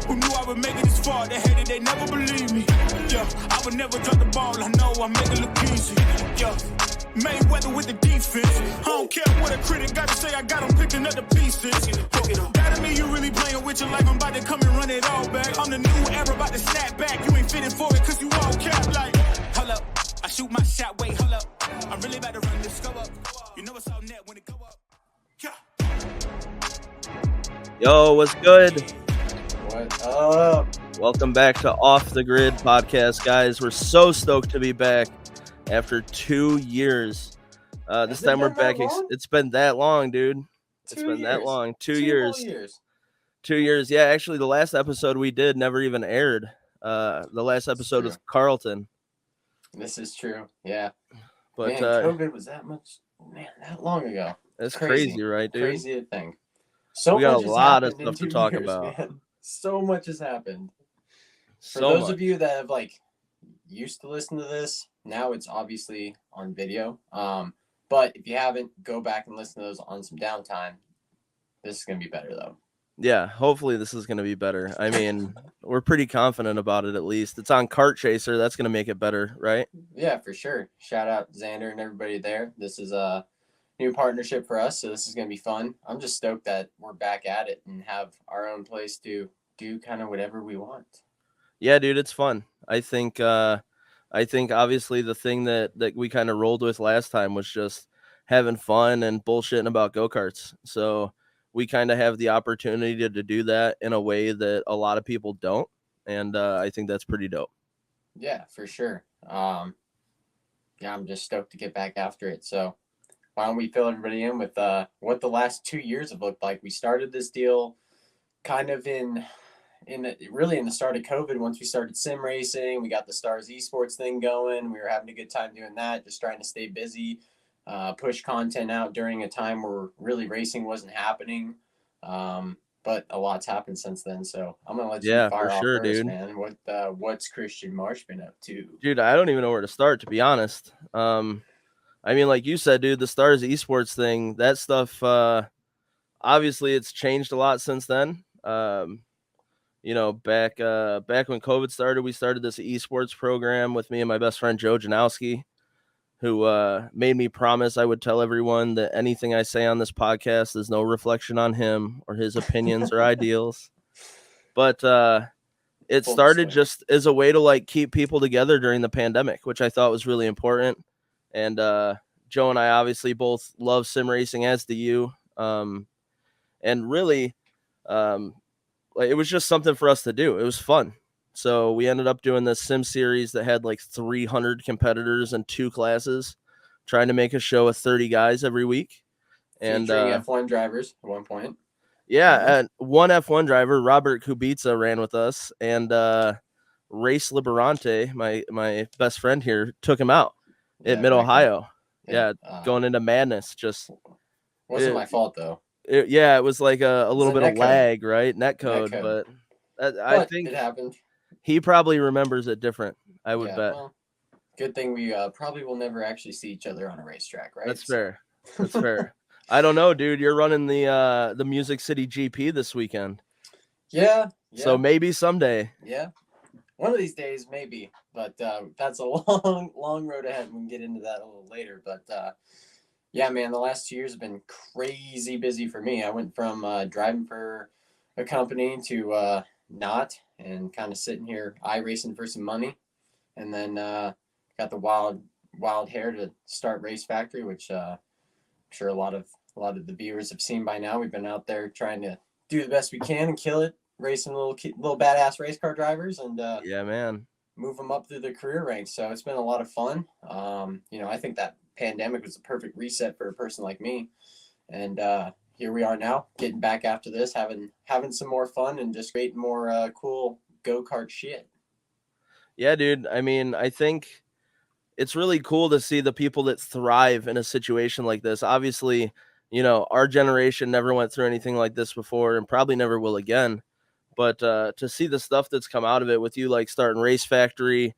Who knew I would make it this far? They hated, they never believed me. Yeah, I would never drop the ball. I know I make it look easy. Yeah. Mayweather with the defense. I don't care what a critic got to say, I got them picking up the pieces. That mean you really playing with your life, I'm about to come and run it all back. I'm the new era, about to snap back. You ain't fitting for it, cause you all cap like. Hold up, I shoot my shot, wait, hold up. I'm really about to run this, go up. You know it's all net when it go up. Yeah. Yo, what's good? What up? Welcome back to Off the Grid podcast, guys. We're so stoked to be back after 2 years. This time we're back. It's been that long, dude. It's been that long. 2 years. 2 years. Yeah, actually, the last episode we did never even aired. The last episode was Carlton. This is true. Yeah. But man, COVID was that long ago. That's crazy, right, dude? Crazy to think. We got a lot of stuff to talk about. Man. So much has happened. For so those much. Of you that have used to listen to this, now it's obviously on video. But if you haven't, go back and listen to those on some downtime. This is gonna be better though. Yeah, hopefully this is gonna be better. I mean, we're pretty confident about it at least. It's on Kart Chaser. That's gonna make it better, right? Yeah, for sure. Shout out Xander and everybody there. This is a new partnership for us, so this is going to be fun. I'm just stoked that we're back at it and have our own place to do kind of whatever we want. Yeah, dude, it's fun. I think obviously the thing that we kind of rolled with last time was just having fun and bullshitting about go-karts. So we kind of have the opportunity to do that in a way that a lot of people don't, and I think that's pretty dope. Yeah, for sure. I'm just stoked to get back after it. So why don't we fill everybody in with what the last 2 years have looked like? We started this deal kind of in the start of COVID. Once we started sim racing, we got the Stars Esports thing going. We were having a good time doing that, just trying to stay busy, push content out during a time where really racing wasn't happening. But a lot's happened since then. So I'm gonna let you fire off first, dude. Man. What's Christian Marsh been up to? Dude, I don't even know where to start, to be honest. I mean, like you said, dude, the Stars Esports thing, that stuff, obviously it's changed a lot since then. Back when COVID started, we started this esports program with me and my best friend, Joe Janowski, who made me promise I would tell everyone that anything I say on this podcast is no reflection on him or his opinions or ideals. But it started just as a way to keep people together during the pandemic, which I thought was really important. And Joe and I obviously both love sim racing, as do you. And really, it was just something for us to do. It was fun. So we ended up doing this sim series that had 300 competitors in 2 classes, trying to make a show with 30 guys every week. And F1 drivers at one point. Yeah, and one F1 driver, Robert Kubica, ran with us, and Race Liberante, my best friend here, took him out at Mid-Ohio. Yeah, going into madness. Just wasn't my fault though. It was like a little bit of lag, right? Netcode, but I think it happened. He probably remembers it different. I would bet. Well, good thing we probably will never actually see each other on a racetrack, right? That's fair. That's fair. I don't know, dude. You're running the Music City GP this weekend. Yeah. So maybe someday. Yeah. One of these days, maybe. But that's a long, long road ahead. We can get into that a little later. But yeah, man, the last 2 years have been crazy busy for me. I went from driving for a company to not, and kind of sitting here iRacing for some money. And then got the wild hair to start Race Factory, which I'm sure a lot of the viewers have seen by now. We've been out there trying to do the best we can and kill it, racing little badass race car drivers, and yeah, man, move them up through the career ranks. So it's been a lot of fun. I think that pandemic was the perfect reset for a person like me, and here we are now, getting back after this, having some more fun and just creating more cool go-kart shit. Yeah, dude. I mean, I think it's really cool to see the people that thrive in a situation like this. Obviously, our generation never went through anything like this before and probably never will again. But to see the stuff that's come out of it with you, like starting Race Factory,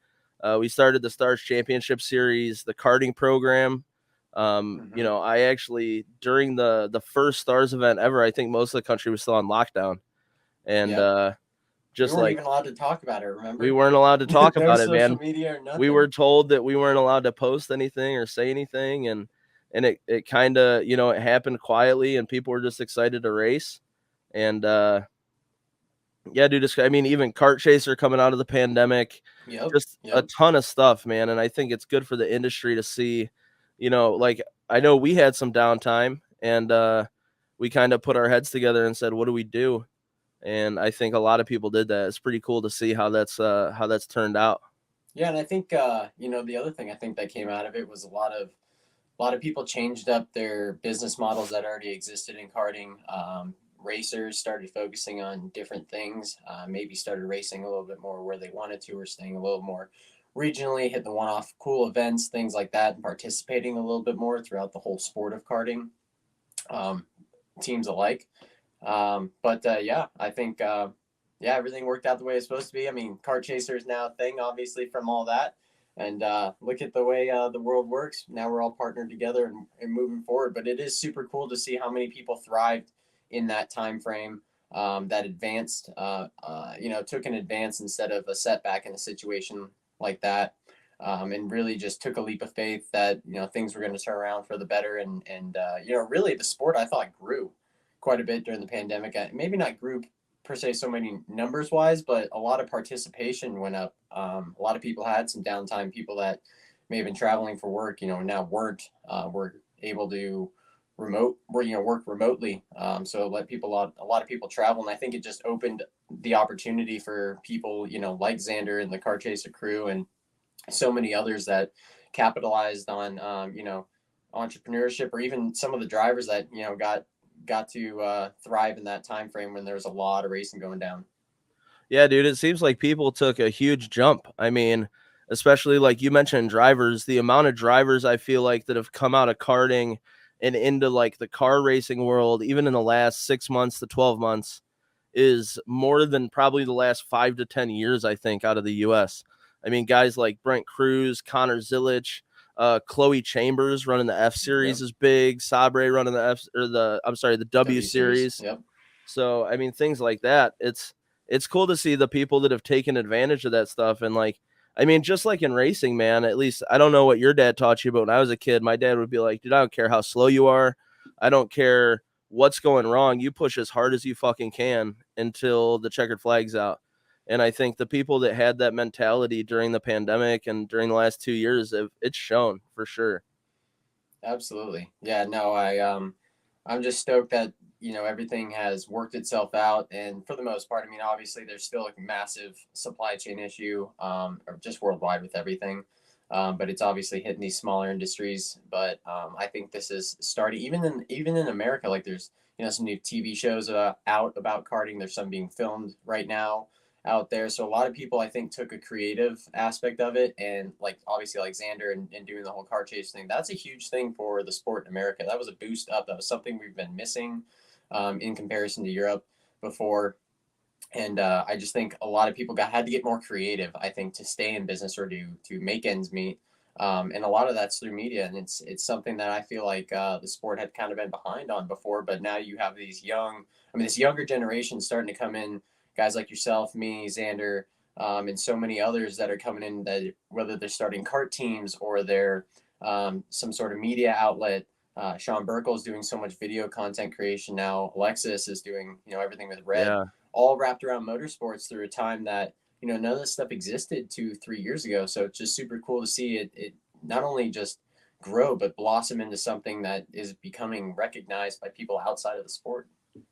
we started the Stars Championship Series, the karting program. I actually, during the first Stars event ever, I think most of the country was still on lockdown. And just weren't like even allowed to talk about it, remember? we weren't allowed to talk No about it, social man. media or nothing. We were told that we weren't allowed to post anything or say anything, and it kind of, you know, it happened quietly, and people were just excited to race. And yeah, dude, I mean, even Kart Chaser coming out of the pandemic, just a ton of stuff, man. And I think it's good for the industry to see, you know, like, I know we had some downtime, and we kind of put our heads together and said, what do we do? And I think a lot of people did that. It's pretty cool to see how that's turned out. Yeah, and I think you know, the other thing I think that came out of it was a lot of people changed up their business models that already existed in karting. Racers started focusing on different things. Maybe started racing a little bit more where they wanted to, or staying a little more regionally, hit the one-off cool events, things like that, and participating a little bit more throughout the whole sport of karting, teams alike. But yeah, I think yeah, everything worked out the way it's supposed to be. I mean, Kart Chaser is now a thing, obviously, from all that. And look at the way the world works. Now we're all partnered together and moving forward. But it is super cool to see how many people thrived in that time frame, that advanced, you know, took an advance instead of a setback in a situation like that, and really just took a leap of faith that, you know, things were going to turn around for the better. And you know, really the sport, I thought, grew quite a bit during the pandemic. Maybe not grew per se so many numbers wise, but a lot of participation went up. A lot of people had some downtime. People that may have been traveling for work, you know, now weren't, were able to work remotely. So let people a lot of people travel, and I think it just opened the opportunity for people, you know, like Xander and the Kart Chaser crew and so many others that capitalized on, you know, entrepreneurship, or even some of the drivers that, you know, got to thrive in that time frame when there was a lot of racing going down. Yeah, dude, it seems like people took a huge jump. I mean, especially like you mentioned drivers, the amount of drivers I feel like that have come out of karting and into like the car racing world, even in the last 6 months to 12 months, is more than probably the last 5 to 10 years, I think, out of the US. I mean, guys like Brent Cruz, Connor Zilic, Chloe Chambers running the F series is big. Sabre running the W series. Yep. So, I mean, things like that. It's cool to see the people that have taken advantage of that stuff. And like, I mean, just like in racing, man, at least I don't know what your dad taught you, but when I was a kid, my dad would be like, dude, I don't care how slow you are. I don't care what's going wrong. You push as hard as you fucking can until the checkered flag's out. And I think the people that had that mentality during the pandemic and during the last 2 years, it's shown for sure. Absolutely. Yeah, no, I'm just stoked that, you know, everything has worked itself out. And for the most part, I mean, obviously there's still a massive supply chain issue, or just worldwide with everything. But it's obviously hitting these smaller industries. But I think this is starting even in America. Like there's, you know, some new TV shows out about karting. There's some being filmed right now out there. So a lot of people, I think, took a creative aspect of it, and like obviously like Xander and doing the whole car chase thing. That's a huge thing for the sport in America. That was a boost up. That was something we've been missing, in comparison to Europe before. And I just think a lot of people had to get more creative, I think, to stay in business or to make ends meet. And a lot of that's through media, and it's something that I feel like the sport had kind of been behind on before. But now you have this younger generation starting to come in, guys like yourself, me, Xander, and so many others that are coming in, that whether they're starting kart teams or they're some sort of media outlet. Sean Burkle is doing so much video content creation now. Alexis is doing, you know, everything with Red. Yeah. All wrapped around motorsports through a time that, you know, none of this stuff existed 2-3 years ago. So it's just super cool to see it not only just grow, but blossom into something that is becoming recognized by people outside of the sport.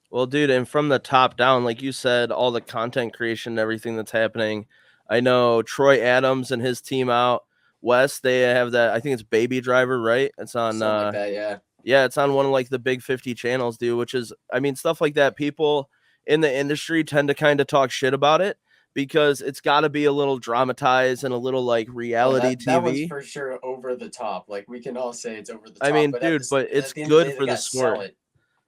Well, dude, and from the top down, like you said, all the content creation and everything that's happening. I know Troy Adams and his team out west, they have that, I think it's Baby Driver, right? It's on Something like that, yeah. Yeah, it's on one of like the big 50 channels, dude, which is, I mean, stuff like that. People in the industry tend to kind of talk shit about it because it's got to be a little dramatized and a little like reality TV. That was for sure over the top. Like we can all say it's over the top. I mean, but dude, but it's at the end good of the day, for the sport.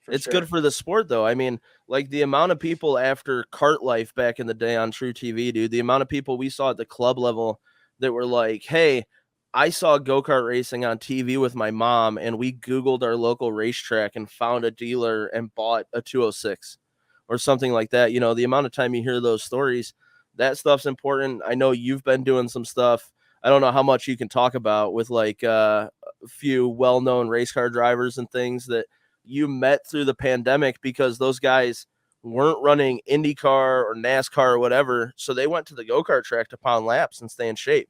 It's good for the sport, though. I mean, like the amount of people after Kart Life back in the day on True TV, dude, the amount of people we saw at the club level that were like, hey, I saw go-kart racing on TV with my mom, and we Googled our local racetrack and found a dealer and bought a 206. or something like that. You know, the amount of time you hear those stories, that stuff's important. I know you've been doing some stuff. I don't know how much you can talk about with like a few well-known race car drivers and things that you met through the pandemic, because those guys weren't running IndyCar or NASCAR or whatever. So they went to the go-kart track to pound laps and stay in shape.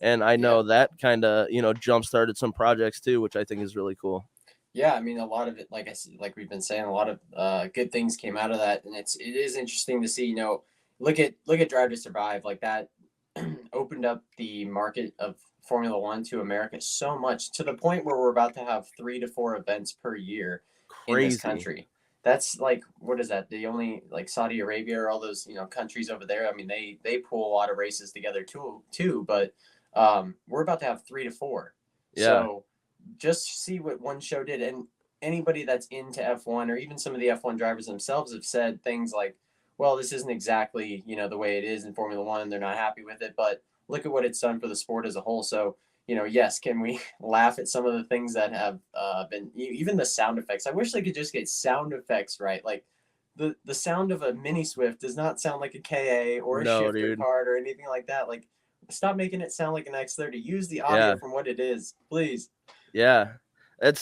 And I know that kind of, you know, jump-started some projects too, which I think is really cool. Yeah, I mean, a lot of it, like I said, like we've been saying, a lot of good things came out of that, and it is interesting to see. You know, look at Drive to Survive, like that opened up the market of Formula One to America so much, to the point where we're about to have 3 to 4 events per year in this Crazy. country. That's like, what is that? The only, like, Saudi Arabia or all those, you know, countries over there. I mean, they pull a lot of races together too, but we're about to have 3 to 4. Yeah. So just see what one show did. And anybody that's into F1, or even some of the F1 drivers themselves, have said things like, well, this isn't exactly, you know, the way it is in Formula One. They're not happy with it, but look at what it's done for the sport as a whole. So, you know, yes, can we laugh at some of the things that have been, even the sound effects? I wish they could just get sound effects right. Like the sound of a mini Swift does not sound like a KA or a shifter card or anything like that. Like, stop making it sound like an X30. Use the audio from what it is, please. Yeah.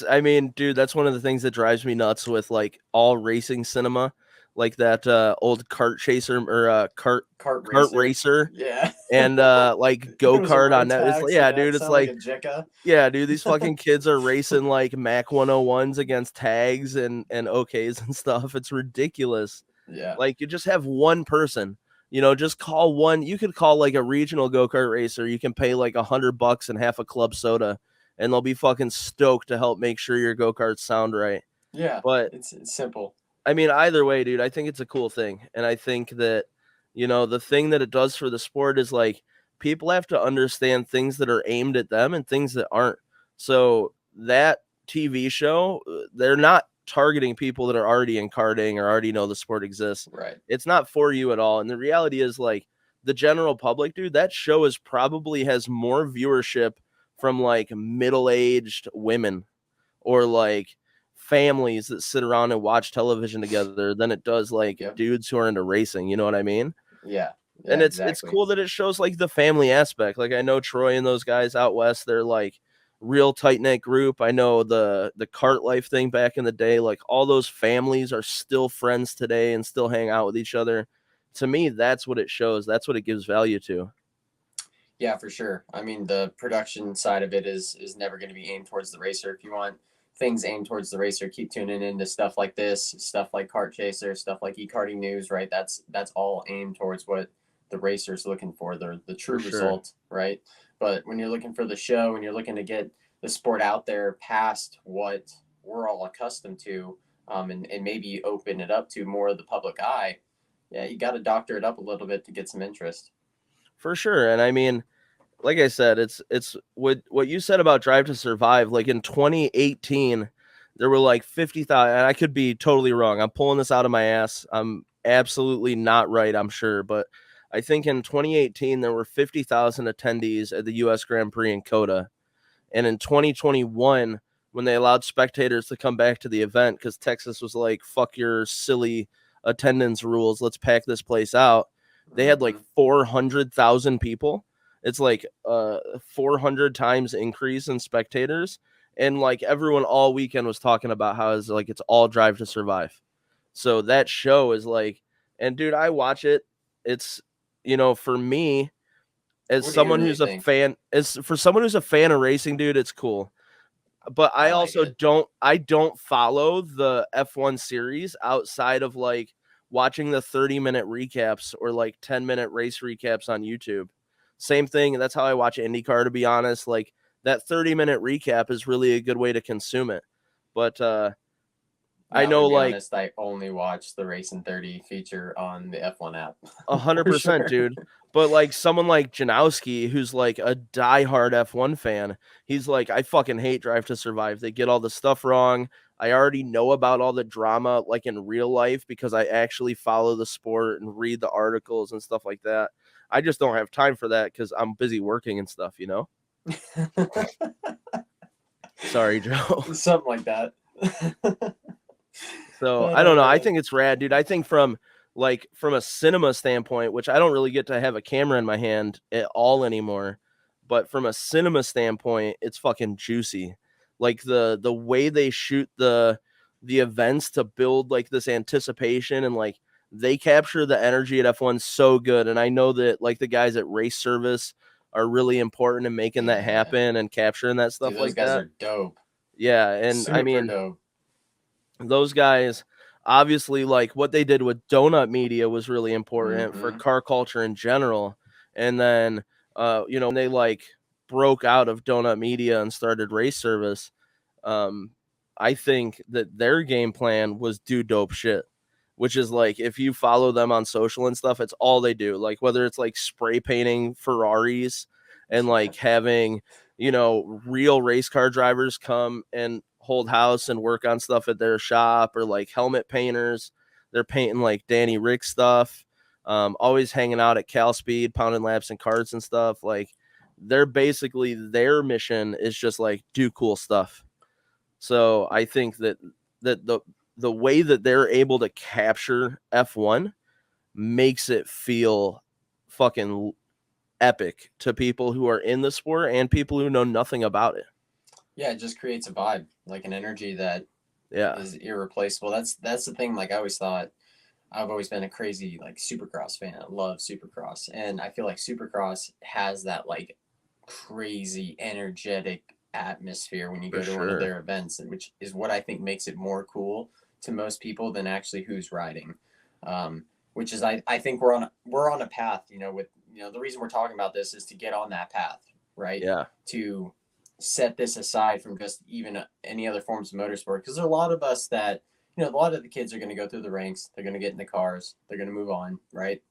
I mean, dude, that's one of the things that drives me nuts with like all racing cinema, like that old kart chaser or kart racer. Yeah. And like go-kart on that. It's like, yeah, dude, it's like yeah, dude, these fucking kids are racing like Mac 101s against tags and OKs and stuff. It's ridiculous. Yeah. Like, you just have one person, you know, just call one. You could call like a regional go-kart racer. You can pay like $100 and half a club soda, and they'll be fucking stoked to help make sure your go-karts sound right. Yeah, but it's simple. I mean, either way, dude, I think it's a cool thing. And I think that, you know, the thing that it does for the sport is like people have to understand things that are aimed at them and things that aren't. So that TV show, they're not targeting people that are already in karting or already know the sport exists. Right. It's not for you at all. And the reality is, like, the general public, dude, that show is probably has more viewership from like middle-aged women or like families that sit around and watch television together than it does like dudes who are into racing. You know what I mean? Yeah. And it's cool that it shows like the family aspect. Like, I know Troy and those guys out west, they're like real tight-knit group. I know the Kart Life thing back in the day, like all those families are still friends today and still hang out with each other. To me, that's what it shows. That's what it gives value to. Yeah, for sure. I mean, the production side of it is never going to be aimed towards the racer. If you want things aimed towards the racer, keep tuning into stuff like this, stuff like Kart Chaser, stuff like eKarting News, right? That's all aimed towards what the racer's looking for, the true result, right? But when you're looking for the show and you're looking to get the sport out there past what we're all accustomed to, and maybe open it up to more of the public eye, yeah, you got to doctor it up a little bit to get some interest. For sure. And I mean, like I said, it's what you said about Drive to Survive. Like in 2018, there were like 50,000. And I could be totally wrong. I'm pulling this out of my ass. I'm absolutely not right, I'm sure. But I think in 2018, there were 50,000 attendees at the U.S. Grand Prix in Coda. And in 2021, when they allowed spectators to come back to the event, because Texas was like, fuck your silly attendance rules, let's pack this place out, they had like 400,000 people. It's like 400 times increase in spectators. And like everyone all weekend was talking about how it's like it's all Drive to Survive. So that show is like, and dude, I watch it. It's, you know, for me, as someone who's a fan, as for someone who's a fan of racing, dude, it's cool. But I also don't follow the F1 series outside of like watching the 30-minute recaps or like 10-minute race recaps on YouTube. Same thing. That's how I watch IndyCar, to be honest. Like, that 30-minute recap is really a good way to consume it. But I know, like, honest, I only watch the Race in 30 feature on the F1 app. 100%, dude. But like someone like Janowski, who's like a diehard F1 fan, he's like, I fucking hate Drive to Survive. They get all the stuff wrong. I already know about all the drama, like in real life, because I actually follow the sport and read the articles and stuff like that. I just don't have time for that because I'm busy working and stuff, you know? Sorry, Joe. Something like that. So I don't know. I think it's rad, dude. I think from a cinema standpoint, which I don't really get to have a camera in my hand at all anymore, but from a cinema standpoint, it's fucking juicy. Like the way they shoot the events to build like this anticipation, and like they capture the energy at F1 so good. And I know that like the guys at race service are really important in making that happen and capturing that stuff. Dude, those like guys that. are dope. Yeah, and I Super mean dope. those guys obviously, like what they did with Donut Media was really important for Mhm. car culture in general. And then when they like broke out of Donut Media and started race service, I think that their game plan was do dope shit, which is like if you follow them on social and stuff, it's all they do. Like whether it's like spray painting Ferraris and like having, real race car drivers come and hold house and work on stuff at their shop, or like helmet painters. They're painting like Danny Rick stuff. Always hanging out at Cal Speed, pounding laps and carts and stuff. Like they're basically, their mission is just like do cool stuff. So I think that the way that they're able to capture F1 makes it feel fucking epic to people who are in the sport and people who know nothing about it. Yeah, it just creates a vibe, like an energy that Yeah. is irreplaceable. That's the thing. Like I always thought, I've always been a crazy like Supercross fan. I love Supercross, and I feel like Supercross has that like crazy energetic atmosphere when you For go to one of sure. their events, which is what I think makes it more cool to most people than actually who's riding. Which is I think we're on a path. With the reason we're talking about this is to get on that path, right? Yeah. To set this aside from just even any other forms of motorsport, because there are a lot of us that a lot of the kids are going to go through the ranks, they're going to get in the cars, they're going to move on, right?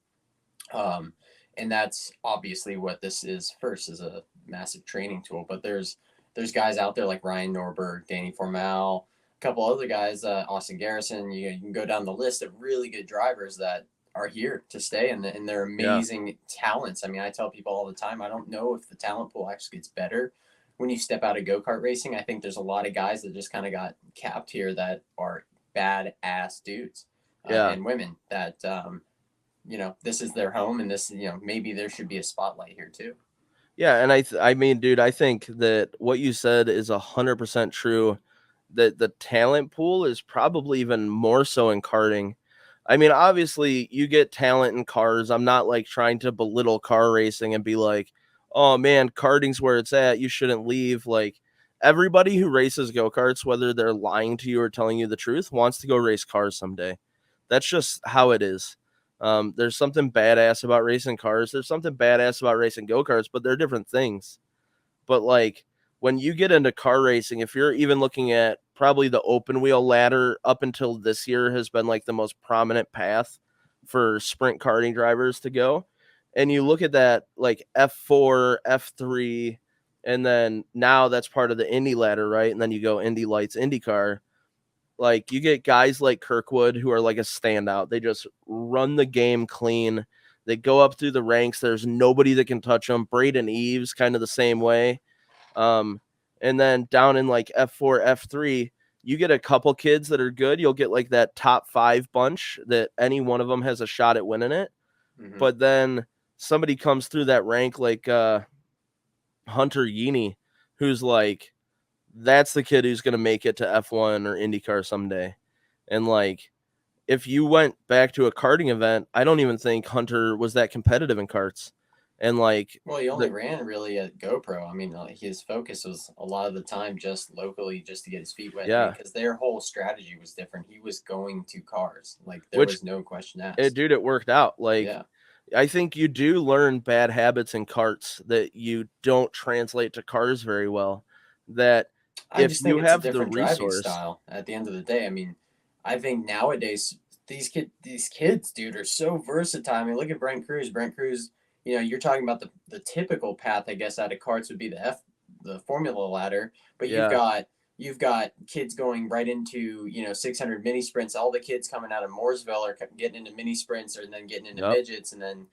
And that's obviously what this is first, is a massive training tool. But there's guys out there like Ryan Norberg, Danny Formal, a couple other guys, Austin Garrison. You can go down the list of really good drivers that are here to stay, and they're amazing talents. I mean, I tell people all the time, I don't know if the talent pool actually gets better when you step out of go-kart racing. I think there's a lot of guys that just kind of got capped here that are badass dudes and women that this is their home, and this maybe there should be a spotlight here too. Yeah, and I mean, dude, I think that what you said is 100% true. That the talent pool is probably even more so in karting. I mean, obviously, you get talent in cars. I'm not like trying to belittle car racing and be like, "Oh man, karting's where it's at. You shouldn't leave." Like everybody who races go-karts, whether they're lying to you or telling you the truth, wants to go race cars someday. That's just how it is. There's something badass about racing cars. There's something badass about racing go-karts, but they're different things. But like when you get into car racing, if you're even looking at probably the open wheel ladder up until this year has been like the most prominent path for sprint karting drivers to go. And you look at that like F4, F3, and then now that's part of the Indy ladder, right? And then you go Indy Lights, IndyCar. Like you get guys like Kirkwood who are like a standout. They just run the game clean. They go up through the ranks. There's nobody that can touch them. Braden Eves, kind of the same way. And then down in like F4, F3, you get a couple kids that are good. You'll get like that top 5 bunch that any one of them has a shot at winning it. Mm-hmm. But then somebody comes through that rank like Hunter Yeaney, who's like, that's the kid who's going to make it to F1 or IndyCar someday. And like, if you went back to a karting event, I don't even think Hunter was that competitive in karts. And like, well, he only ran really at GoPro. I mean, his focus was a lot of the time just locally, just to get his feet wet. Yeah, because their whole strategy was different. He was going to cars, like there was no question asked. Dude, it worked out. Like, yeah. I think you do learn bad habits in karts that you don't translate to cars very well. That I if just you think it's a have the different driving resource, style at the end of the day. I mean, I think nowadays these kids, dude, are so versatile. I mean, look at Brent Cruz. Brent Cruz, you're talking about the typical path, I guess, out of karts would be the Formula ladder, but you've got kids going right into 600 mini sprints. All the kids coming out of Mooresville are getting into mini sprints, or then getting into midgets, and then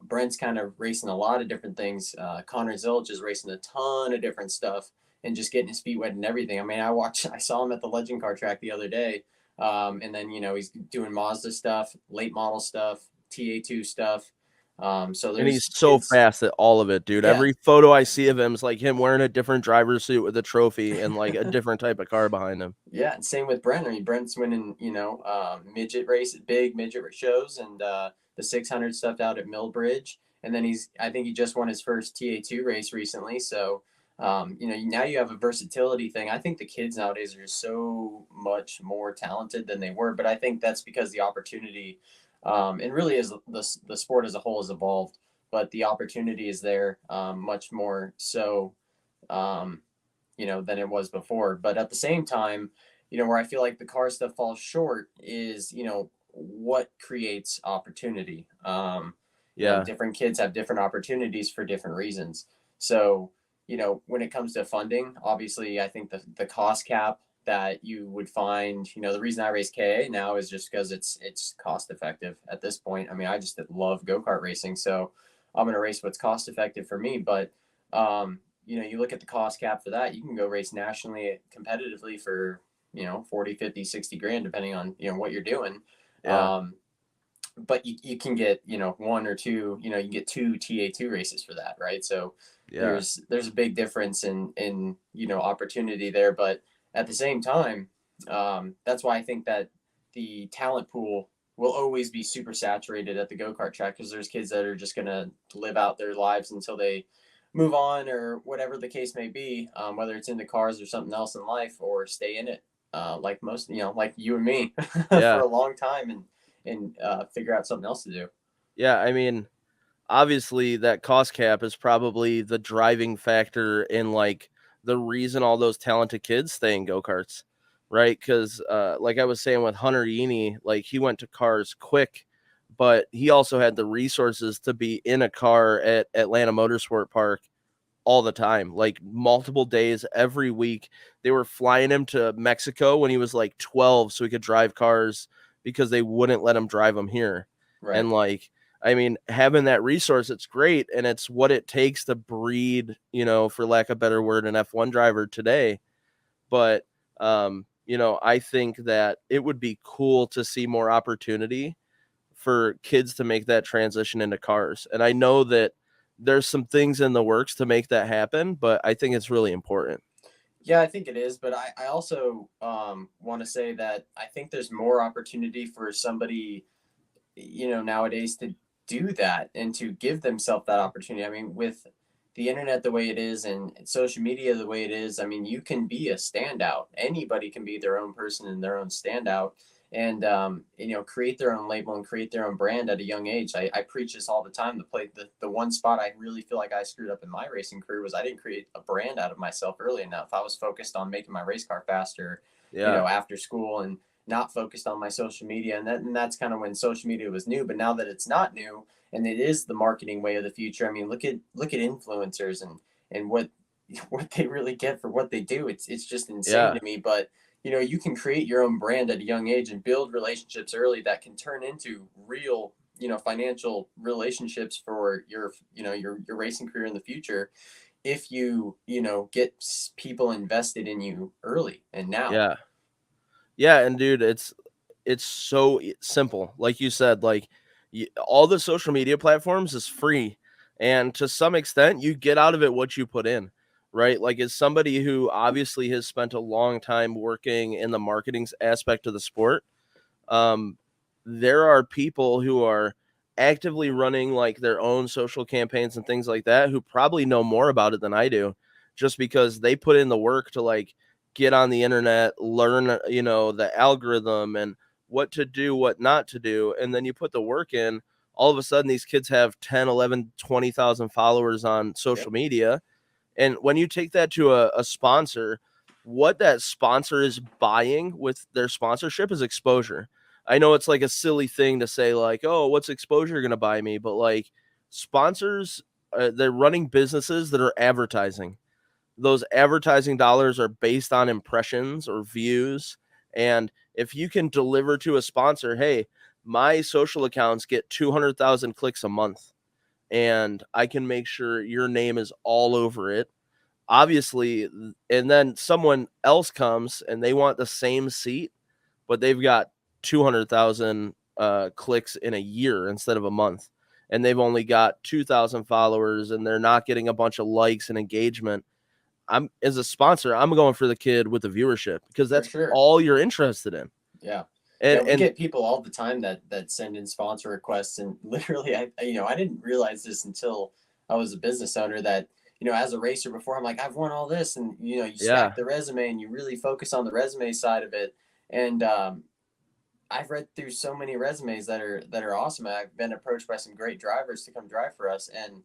Brent's kind of racing a lot of different things. Connor Zilch is racing a ton of different stuff and just getting his feet wet and everything. I mean, I saw him at the Legend Car track the other day. And then, he's doing Mazda stuff, late model stuff, TA2 stuff. So And there's he's so kids. fast at all of it, dude. Yeah. Every photo I see of him is like him wearing a different driver's suit with a trophy and like a different type of car behind him. Yeah. And same with Brent. I mean, Brent's winning, midget race, big midget shows, and the 600 stuff out at Millbridge. And then I think he just won his first TA2 race recently. So, now you have a versatility thing. I think the kids nowadays are so much more talented than they were, but I think that's because the opportunity, and really is the sport as a whole has evolved, but the opportunity is there, much more so, than it was before. But at the same time, where I feel like the car stuff falls short is, what creates opportunity. Yeah. Different kids have different opportunities for different reasons. So, when it comes to funding, obviously, I think the cost cap that you would find, the reason I race KA now is just because it's cost effective at this point. I mean, I just love go-kart racing, so I'm going to race what's cost effective for me. But, you look at the cost cap for that, you can go race nationally competitively for, 40, 50, 60 grand, depending on, what you're doing. Yeah. But you can get, one or two, you can get two TA2 races for that. Right. So Yeah. there's a big difference in, opportunity there. But at the same time, that's why I think that the talent pool will always be super saturated at the go-kart track, because there's kids that are just going to live out their lives until they move on, or whatever the case may be, whether it's into cars or something else in life, or stay in it, like most, like you and me for Yeah. a long time, and figure out something else to do. Yeah. I mean, obviously that cost cap is probably the driving factor in like the reason all those talented kids stay in go-karts, right? Because like I was saying with Hunter Yini, like he went to cars quick, but he also had the resources to be in a car at Atlanta Motorsport Park all the time, like multiple days every week. They were flying him to Mexico when he was like 12 so he could drive cars because they wouldn't let him drive them here. Right. And like, I mean, having that resource, it's great. And it's what it takes to breed, for lack of a better word, an F1 driver today. But, I think that it would be cool to see more opportunity for kids to make that transition into cars. And I know that there's some things in the works to make that happen, but I think it's really important. Yeah, I think it is, but I also want to say that I think there's more opportunity for somebody, nowadays, to do that and to give themselves that opportunity. I mean, with the internet the way it is, and social media the way it is, I mean, you can be a standout. Anybody can be their own person and their own standout, and create their own label and create their own brand at a young age. I preach this all the time. The one spot I really feel like I screwed up in my racing career was I didn't create a brand out of myself early enough. I was focused on making my race car faster, Yeah. after school, and not focused on my social media. And that's kind of when social media was new. But now that it's not new, and it is the marketing way of the future, I mean, look at influencers, and what they really get for what they do. It's just insane Yeah. to me. But you can create your own brand at a young age and build relationships early that can turn into real, financial relationships for your, your racing career in the future, if you, get people invested in you early and now. Yeah. Yeah. And dude, it's so simple. Like you said, like all the social media platforms is free. And to some extent, you get out of it what you put in, right? Like, as somebody who obviously has spent a long time working in the marketing aspect of the sport, um, there are people who are actively running like their own social campaigns and things like that who probably know more about it than I do, just because they put in the work to like get on the internet, learn, the algorithm and what to do, what not to do. And then you put the work in, all of a sudden these kids have 10, 11, 20,000 followers on social Yep. media. And when you take that to a sponsor, what that sponsor is buying with their sponsorship is exposure. I know it's like a silly thing to say, like, oh, what's exposure going to buy me? But like, sponsors, they're running businesses that are advertising. Those advertising dollars are based on impressions or views. And if you can deliver to a sponsor, hey, my social accounts get 200,000 clicks a month, and I can make sure your name is all over it, obviously. And then someone else comes and they want the same seat, but they've got 200,000 clicks in a year instead of a month. And they've only got 2,000 followers, and they're not getting a bunch of likes and engagement. I'm as a sponsor, I'm going for the kid with the viewership because For that's sure. all you're interested in. Yeah. And We get people all the time that send in sponsor requests, and literally, I didn't realize this until I was a business owner that, as a racer before, I'm like, I've won all this, and you stack the resume and you really focus on the resume side of it. And I've read through so many resumes that are awesome. I've been approached by some great drivers to come drive for us, and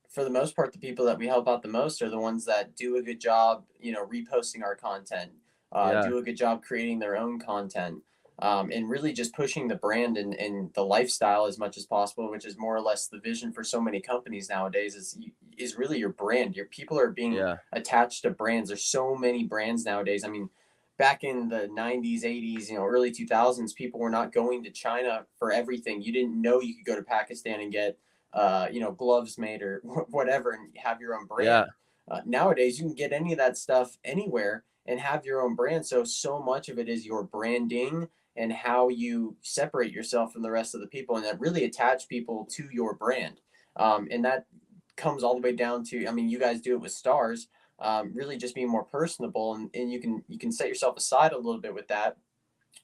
for the most part, the people that we help out the most are the ones that do a good job, reposting our content, do a good job creating their own content, and really just pushing the brand and the lifestyle as much as possible, which is more or less the vision for so many companies nowadays is really your brand. Your people are being attached to brands. There's so many brands nowadays. I mean, back in the 90s, 80s, early 2000s, people were not going to China for everything. You didn't know you could go to Pakistan and get gloves made or whatever and have your own brand. Nowadays, you can get any of that stuff anywhere and have your own brand. So much of it is your branding and how you separate yourself from the rest of the people, and that really attach people to your brand. And that comes all the way down to, I mean, you guys do it with stars, really just being more personable, and you can set yourself aside a little bit with that.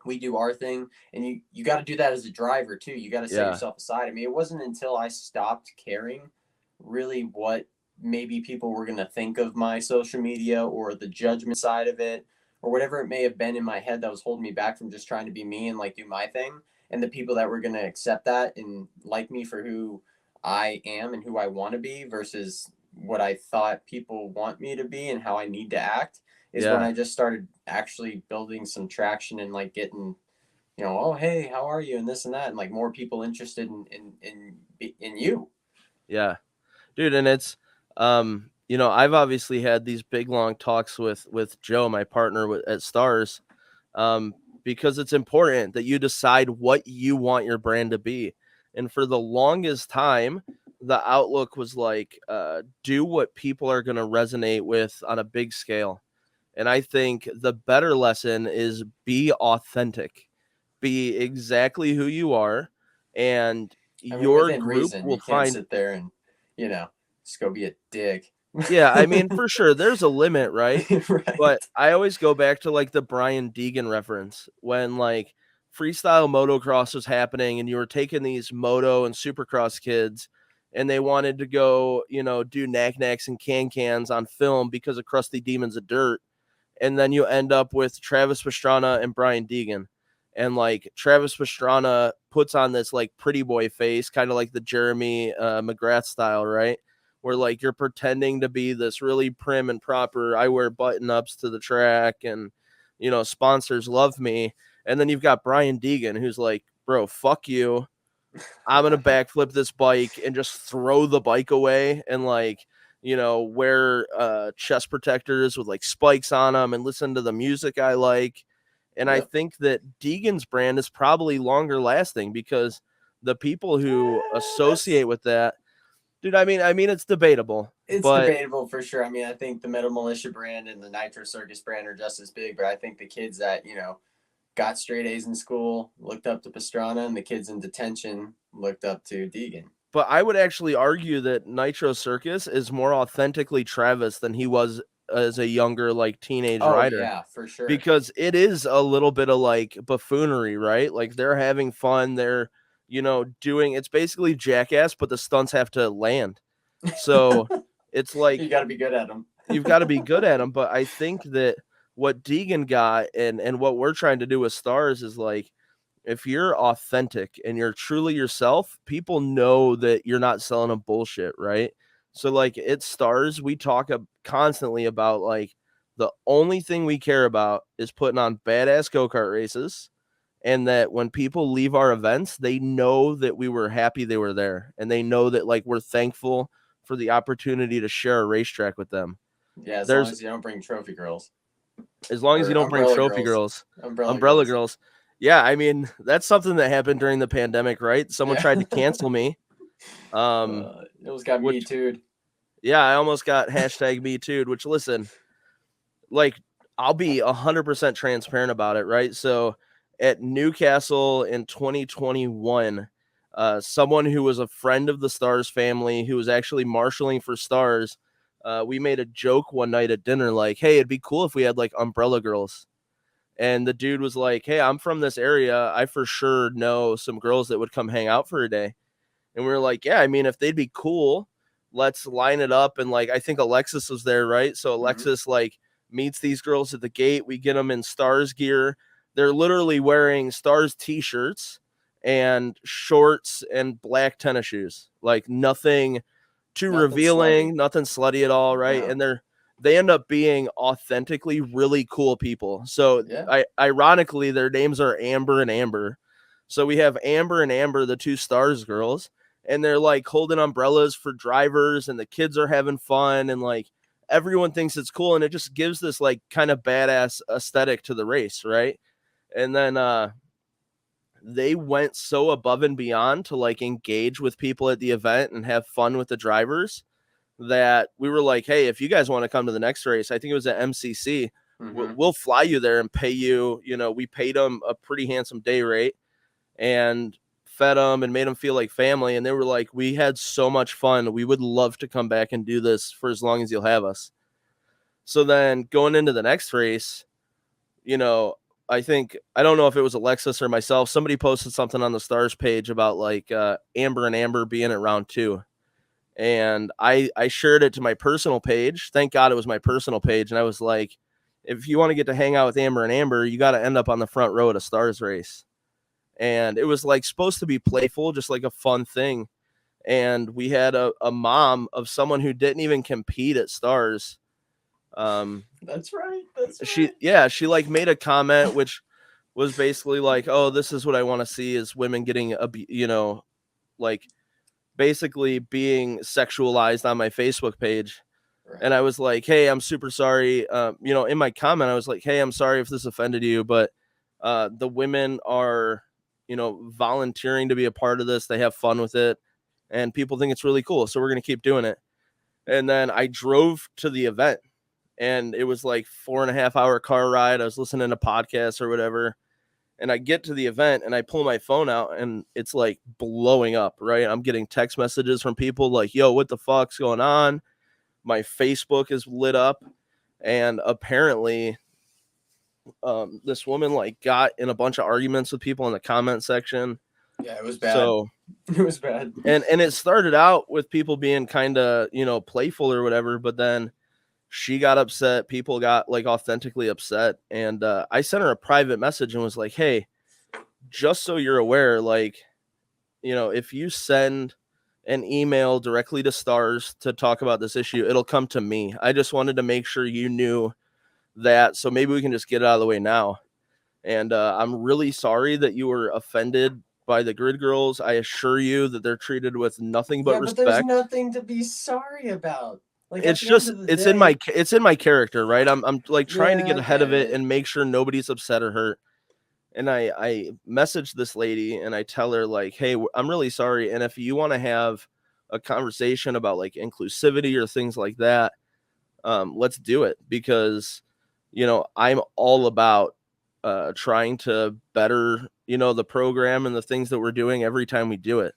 We do our thing, and you got to do that as a driver too. You got to set yourself aside. I mean, it wasn't until I stopped caring really what maybe people were going to think of my social media or the judgment side of it or whatever it may have been in my head that was holding me back from just trying to be me and like do my thing, and the people that were going to accept that and like me for who I am and who I want to be versus what I thought people want me to be and how I need to act is when I just started actually building some traction and like getting, oh, hey, how are you? And this and that. And like more people interested in you. Yeah, dude. And it's, I've obviously had these big, long talks with Joe, my partner at Stars, because it's important that you decide what you want your brand to be. And for the longest time, the outlook was like, do what people are going to resonate with on a big scale. And I think the better lesson is be authentic, be exactly who you are, and your within group reason, will you can't find. sit there and, just go be a dick. Yeah, I mean, for sure, there's a limit, right? Right. But I always go back to like the Brian Deegan reference when like freestyle motocross was happening and you were taking these moto and supercross kids and they wanted to go, do knack-knacks and can-cans on film because of Crusty Demons of Dirt. And then you end up with Travis Pastrana and Brian Deegan. And like Travis Pastrana puts on this like pretty boy face, kind of like the Jeremy McGrath style, right? Where like you're pretending to be this really prim and proper. I wear button ups to the track and, sponsors love me. And then you've got Brian Deegan who's like, bro, fuck you. I'm going to backflip this bike and just throw the bike away and like, wear chest protectors with like spikes on them and listen to the music I like. And I think that Deegan's brand is probably longer lasting because the people who associate with that, dude, I mean, it's debatable. It's debatable for sure. I mean, I think the Metal Militia brand and the Nitro Circus brand are just as big, but I think the kids that, got straight A's in school looked up to Pastrana, and the kids in detention looked up to Deegan. But I would actually argue that Nitro Circus is more authentically Travis than he was as a younger, like, teenage rider. Yeah, for sure. Because it is a little bit of, like, buffoonery, right? Like, they're having fun. They're, doing – it's basically Jackass, but the stunts have to land. So it's like – you got to be good at them. You've got to be good at them. But I think that what Deegan got and what we're trying to do with Stars is, like, if you're authentic and you're truly yourself, people know that you're not selling them bullshit, right? So like at Stars, we talk constantly about like the only thing we care about is putting on badass go-kart races, and that when people leave our events, they know that we were happy they were there, and they know that like we're thankful for the opportunity to share a racetrack with them. Yeah, as long as you don't bring trophy girls. As long as you don't bring trophy girls. Umbrella girls. Yeah, I mean, that's something that happened during the pandemic, right? Someone tried to cancel me. It was got me too'd. Yeah, I almost got #me too'd, which, listen, like, I'll be 100% transparent about it, right? So at Newcastle in 2021. Someone who was a friend of the Stars family, who was actually marshaling for Stars, we made a joke one night at dinner, like, hey, it'd be cool if we had like umbrella girls. And the dude was like, hey, I'm from this area. I for sure know some girls that would come hang out for a day. And we were like, yeah, I mean, if they'd be cool, let's line it up. And like, I think Alexis was there, right? So Alexis like meets these girls at the gate. We get them in Stars gear. They're literally wearing Stars t-shirts and shorts and black tennis shoes. Like nothing too Nothing revealing, slutty. nothing slutty at all, right? No. And they end up being authentically really cool people. So Yeah. ironically, their names are Amber and Amber. So we have Amber and Amber, the two Stars girls, and they're like holding umbrellas for drivers, and the kids are having fun, and like everyone thinks it's cool, and it just gives this like kind of badass aesthetic to the race, right? And then they went so above and beyond to like engage with people at the event and have fun with the drivers that we were like, hey, if you guys want to come to the next race, I think it was at MCC, we'll fly you there and pay you. You know, we paid them a pretty handsome day rate and fed them and made them feel like family. And they were like, we had so much fun. We would love to come back and do this for as long as you'll have us. So then going into the next race, you know, I don't know if it was Alexis or myself, somebody posted something on the Stars page about like Amber and Amber being at round 2. And I shared it to my personal page. Thank God it was my personal page. And I was like, if you want to get to hang out with Amber and Amber, you got to end up on the front row at a Stars race. And it was like supposed to be playful, just like a fun thing. And we had a mom of someone who didn't even compete at Stars. That's right. She like made a comment, which was basically like, oh, this is what I want to see is women getting, like basically being sexualized on my Facebook page. Right. And I was like, hey, I'm super sorry. In my comment, I was like, hey, I'm sorry if this offended you, but the women are, volunteering to be a part of this. They have fun with it and people think it's really cool. So we're going to keep doing it. And then I drove to the event and it was like 4.5 hour car ride. I was listening to podcasts or whatever. And I get to the event and I pull my phone out and it's like blowing up, right? I'm getting text messages from people like, yo, what the fuck's going on? My Facebook is lit up. And apparently this woman like got in a bunch of arguments with people in the comment section. Yeah, it was bad. So it was bad. And it started out with people being kind of, playful or whatever, but then she got upset. People got like authentically upset. And I sent her a private message and was like, hey, just so you're aware, like, if you send an email directly to Stars to talk about this issue, it'll come to me. I just wanted to make sure you knew that. So maybe we can just get it out of the way now. And I'm really sorry that you were offended by the grid girls. I assure you that they're treated with nothing but respect. But there's nothing to be sorry about. Like, it's just it's in my character, right? I'm like trying to get ahead of it and make sure nobody's upset or hurt. And I message this lady and I tell her like, hey, I'm really sorry. And if you want to have a conversation about like inclusivity or things like that, let's do it because, I'm all about trying to better, the program and the things that we're doing every time we do it.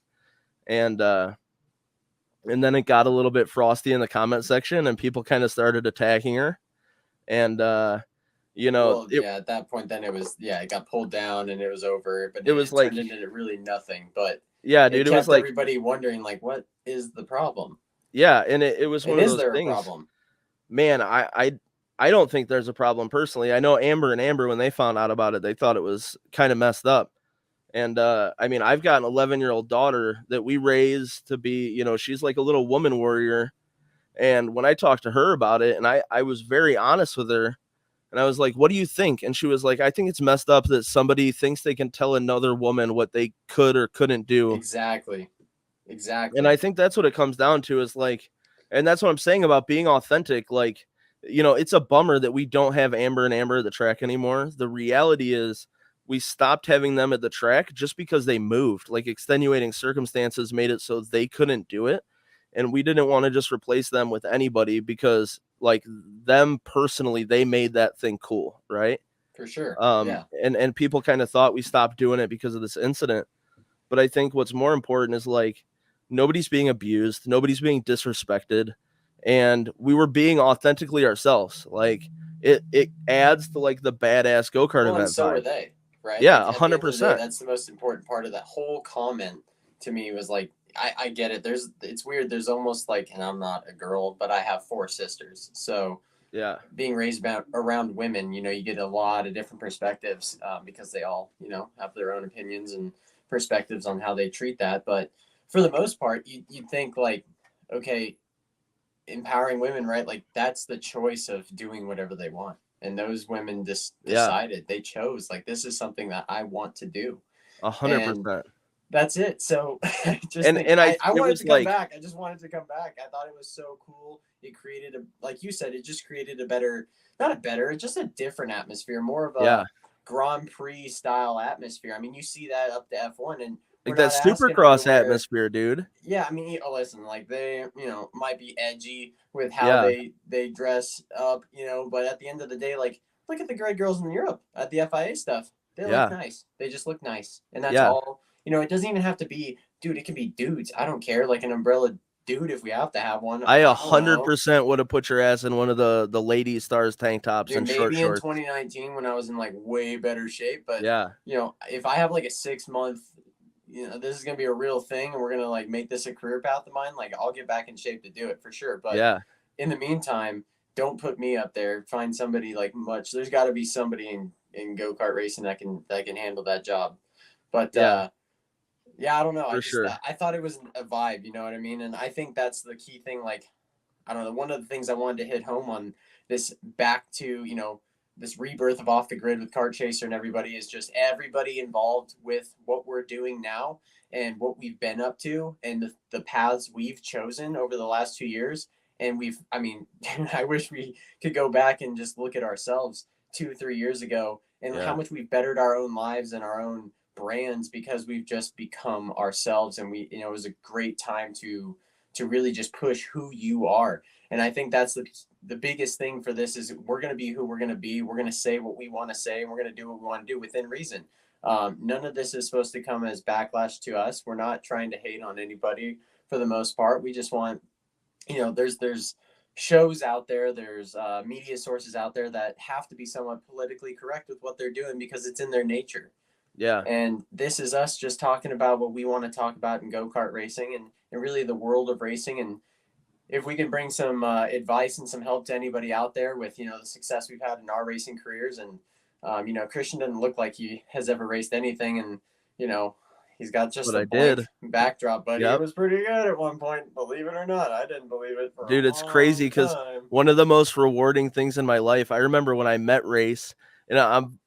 And then it got a little bit frosty in the comment section and people kind of started attacking her. And, at that point, then it got pulled down and it was over, but it was like, turned into really nothing, but yeah, dude, it was like everybody wondering like, what is the problem? Yeah. And it was one of those there things. A problem? Man, I don't think there's a problem personally. I know Amber and Amber, when they found out about it, they thought it was kind of messed up. And I mean, I've got an 11-year-old daughter that we raised to be, she's like a little woman warrior. And when I talked to her about it, and I was very honest with her, and I was like, what do you think? And she was like, I think it's messed up that somebody thinks they can tell another woman what they could or couldn't do. Exactly. And I think that's what it comes down to is like, and that's what I'm saying about being authentic. Like, it's a bummer that we don't have Amber and Amber at the track anymore. The reality is we stopped having them at the track just because they moved. Like extenuating circumstances made it so they couldn't do it. And we didn't want to just replace them with anybody because like them personally, they made that thing cool. Right. For sure. Yeah. And people kind of thought we stopped doing it because of this incident. But I think what's more important is like nobody's being abused, nobody's being disrespected, and we were being authentically ourselves. Like it adds to like the badass go-kart Well, and event so are vibe. they, right? Yeah, Like at the end of the day, 100%. that's the most important part of that whole comment to me was like, I get it. It's weird. There's almost like, and I'm not a girl, but I have 4 sisters. So Yeah. being raised around women, you get a lot of different perspectives because they all, have their own opinions and perspectives on how they treat that. But for the most part, you'd think like, okay, empowering women, right? Like that's the choice of doing whatever they want. And those women just Yeah. decided, they chose like, this is something that I want to do. And 100%. that's it. So I just think And I I it wanted was to come like back. I just wanted to come back. I thought it was so cool. It created like you said, it just created a better, not a better, just a different atmosphere, more of yeah, a Grand Prix style atmosphere. I mean, you see that up to F1, and we're like that not asking her to Supercross wear. atmosphere, dude. Yeah, I mean, listen, like they, might be edgy with how Yeah. they dress up, but at the end of the day, like look at the great girls in Europe at the FIA stuff. They look Yeah. nice. They just look nice, and that's Yeah. all. It doesn't even have to be, dude. It can be dudes. I don't care. Like an umbrella dude, if we have to have one. I I don't know. 100% would have put your ass in one of the lady stars tank tops Dude, and short maybe in shorts. 2019 when I was in like way better shape, but Yeah. if I have like a 6 month, this is gonna be a real thing, and we're gonna like make this a career path of mine. Like I'll get back in shape to do it for sure. But Yeah. in the meantime, don't put me up there. Find somebody like much. There's got to be somebody in go kart racing that can handle that job. But Yeah. yeah, I don't know. I For just sure. I thought it was a vibe. You know what I mean? And I think that's the key thing. Like I don't know. One of the things I wanted to hit home on this back to, this rebirth of Off the Grid with Kart Chaser and everybody is just everybody involved with what we're doing now and what we've been up to and the paths we've chosen over the last 2 years. And I mean, I wish we could go back and just look at ourselves 2, 3 years ago and how Yeah. much we've bettered our own lives and our own brands because we've just become ourselves. And it was a great time to really just push who you are. And I think that's the biggest thing for this is we're going to be who we're going to be. We're going to say what we want to say, and we're going to do what we want to do within reason. None of this is supposed to come as backlash to us. We're not trying to hate on anybody for the most part. We just want, there's shows out there, there's media sources out there that have to be somewhat politically correct with what they're doing because it's in their nature. Yeah. And this is us just talking about what we want to talk about in go-kart racing and really the world of racing. And if we can bring some advice and some help to anybody out there with, the success we've had in our racing careers. And, Christian doesn't look like he has ever raced anything. And, he's got just But a I blank did. backdrop, but he Yep. was pretty good at one point. Believe it or not, I didn't believe it for Dude, a it's crazy long because time. one of the most rewarding things in my life, I remember when I met Race, and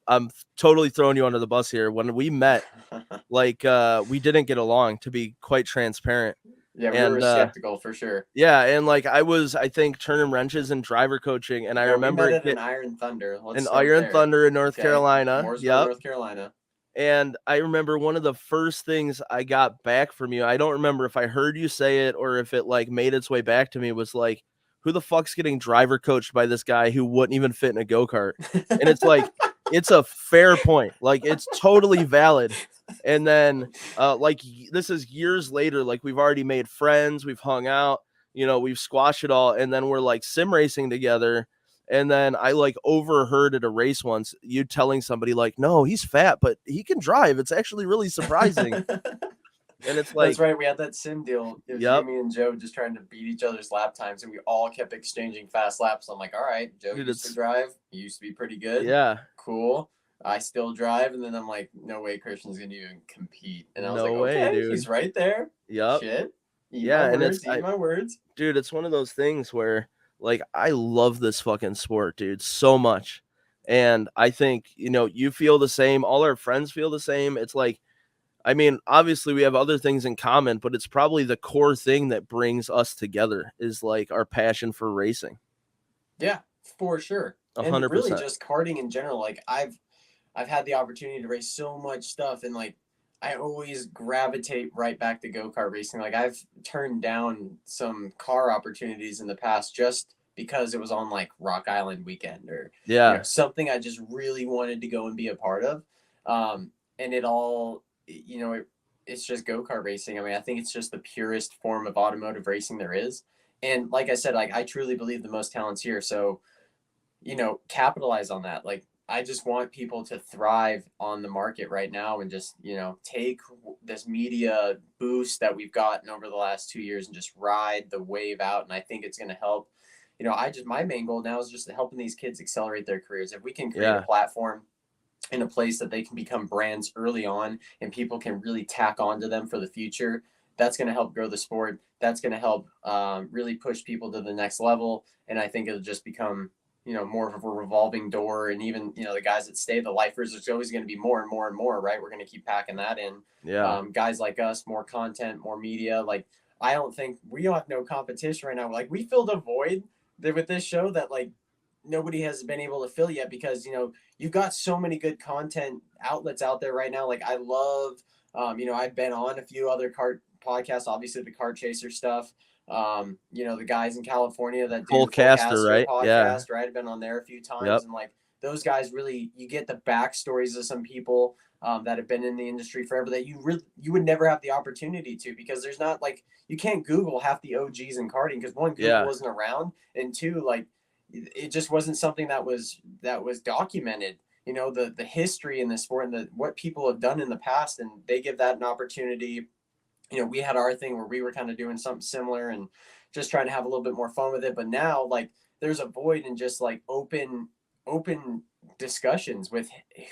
I'm totally throwing you under the bus here. When we met, like we didn't get along, to be quite transparent. Yeah, we were And skeptical for sure. yeah, and like I think turning wrenches and driver coaching, and I Yeah, we remember met at an Iron Thunder. Let's an start Iron there. Thunder in North Okay. Carolina. Mooresville, Yep. North Carolina. And I remember one of the first things I got back from you, I don't remember if I heard you say it or if it like made its way back to me, was like, who the fuck's getting driver coached by this guy who wouldn't even fit in a go-kart? And it's like, it's a fair point. Like it's totally valid. And then this is years later, like we've already made friends, we've hung out, we've squashed it all, and then we're like sim racing together. And then I like overheard at a race once you telling somebody like, no, he's fat, but he can drive. It's actually really surprising. And it's like, That's right. We had that sim deal. It was yep. Jamie and Joe just trying to beat each other's lap times, and we all kept exchanging fast laps. I'm like, all right, Joe Dude, used to drive. He used to be pretty good. Yeah. Cool. I still drive. And then I'm like, no way Christian's going to even compete. And I was No like, way, okay, dude. he's right there. Yep. Shit. Eat Yeah. my And words, eat my words. Dude, it's one of those things where like I love this fucking sport, dude, so much. And I think, you feel the same. All our friends feel the same. It's like, I mean, obviously we have other things in common, but it's probably the core thing that brings us together is like our passion for racing. Yeah, for sure. 100%. And really just karting in general. Like I've had the opportunity to race so much stuff, and like I always gravitate right back to go-kart racing. Like I've turned down some car opportunities in the past just because it was on like Rock Island weekend or something I just really wanted to go and be a part of. And it all, it's just go-kart racing. I mean, I think it's just the purest form of automotive racing there is. And like I said, like I truly believe the most talent's here. So, capitalize on that. Like, I just want people to thrive on the market right now and just, take this media boost that we've gotten over the last 2 years and just ride the wave out. And I think it's going to help. My main goal now is just helping these kids accelerate their careers. If we can create a platform in a place that they can become brands early on and people can really tack onto them for the future, that's going to help grow the sport. That's going to help really push people to the next level. And I think it'll just become, more of a revolving door. And even, the guys that stay, the lifers, there's always going to be more and more and more, right? We're going to keep packing that in. Guys like us, more content, more media. Like, I don't think we don't have no competition right now. Like, we filled a void with this show that like nobody has been able to fill yet, because, you've got so many good content outlets out there right now. Like, I love, I've been on a few other kart podcasts, obviously the Kart Chaser stuff. The guys in California that do Fullcaster, right? Podcast, right? I've been on there a few times, and like those guys really, you get the backstories of some people that have been in the industry forever that you would never have the opportunity to, because there's not like, you can't Google half the OGs in karting, because one, Google wasn't around, and two, like it just wasn't something that was documented. The history in the sport and what people have done in the past, and they give that an opportunity. We had our thing where we were kind of doing something similar and just trying to have a little bit more fun with it. But now, like, there's a void in just like open discussions with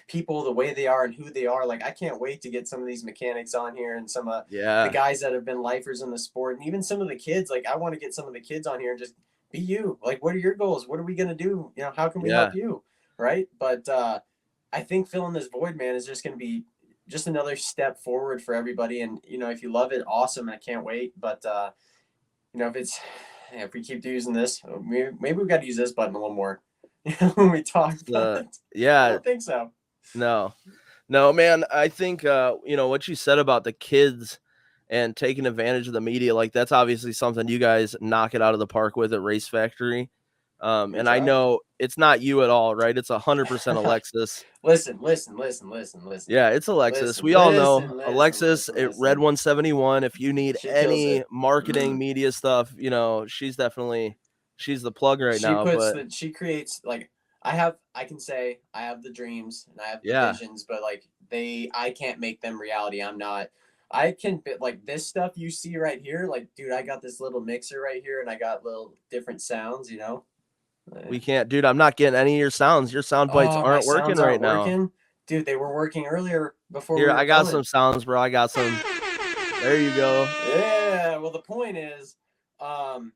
people the way they are and who they are. Like, I can't wait to get some of these mechanics on here and some of the guys that have been lifers in the sport, and even some of the kids. Like, I want to get some of the kids on here and just be you. Like, what are your goals? What are we going to do? How can we help you? Right. But I think filling this void, man, is just going to be just another step forward for everybody. And, if you love it, awesome. I can't wait. But, if we keep using this, maybe we've got to use this button a little more when we talk. I don't think so. No, man. I think, what you said about the kids and taking advantage of the media, like that's obviously something you guys knock it out of the park with at Race Factory. And I know it's not you at all, right? It's 100% Alexis. Listen. Yeah, it's Alexis. We all know Alexis at Red 171. If you need any marketing media stuff, she's the plug right now. She creates, like, I can say I have the dreams and I have the visions, but like I can't make them reality. I can, like, this stuff you see right here, like, dude, I got this little mixer right here and I got little different sounds, We can't, dude. I'm not getting any of your sounds. Your sound bites aren't working right now. Dude, they were working earlier before. Here, I got some sounds, bro. I got some. There you go. Yeah. Well, the point is, I'm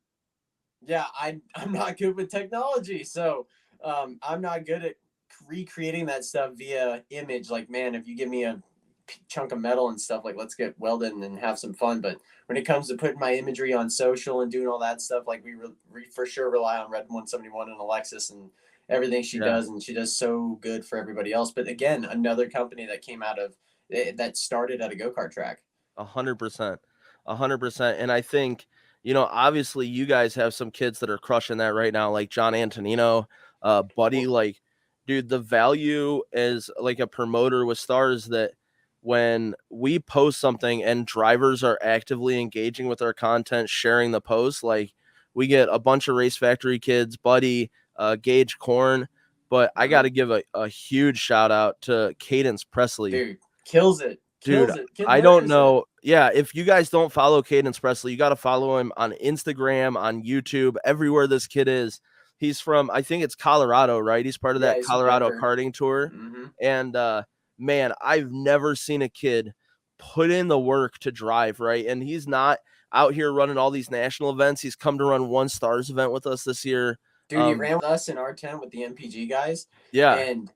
not good with technology, so I'm not good at recreating that stuff via image. Like, man, if you give me a chunk of metal and stuff, like, let's get welded and have some fun. But when it comes to putting my imagery on social and doing all that stuff, like, we for sure rely on Red 171 and Alexis and everything she does, and she does so good for everybody else. But again, another company that came out of that started at a go-kart track. 100%. And I think, obviously you guys have some kids that are crushing that right now, like John Antonino, Buddy. Like, dude, the value as like a promoter with Stars, that when we post something and drivers are actively engaging with our content, sharing the post, like we get a bunch of Race Factory kids, Buddy, Gage Korn. But I got to give a huge shout out to Cadence Presley. Dude, kills it. Dude, I don't know. Yeah, if you guys don't follow Cadence Presley, you got to follow him on Instagram, on YouTube, everywhere this kid is. He's from, I think it's Colorado, right? He's part of that Colorado karting tour. Mm-hmm. And man, I've never seen a kid put in the work to drive, right? And he's not out here running all these national events. He's come to run one Stars event with us this year. Dude, he ran with us in our tent with the MPG guys. Yeah. And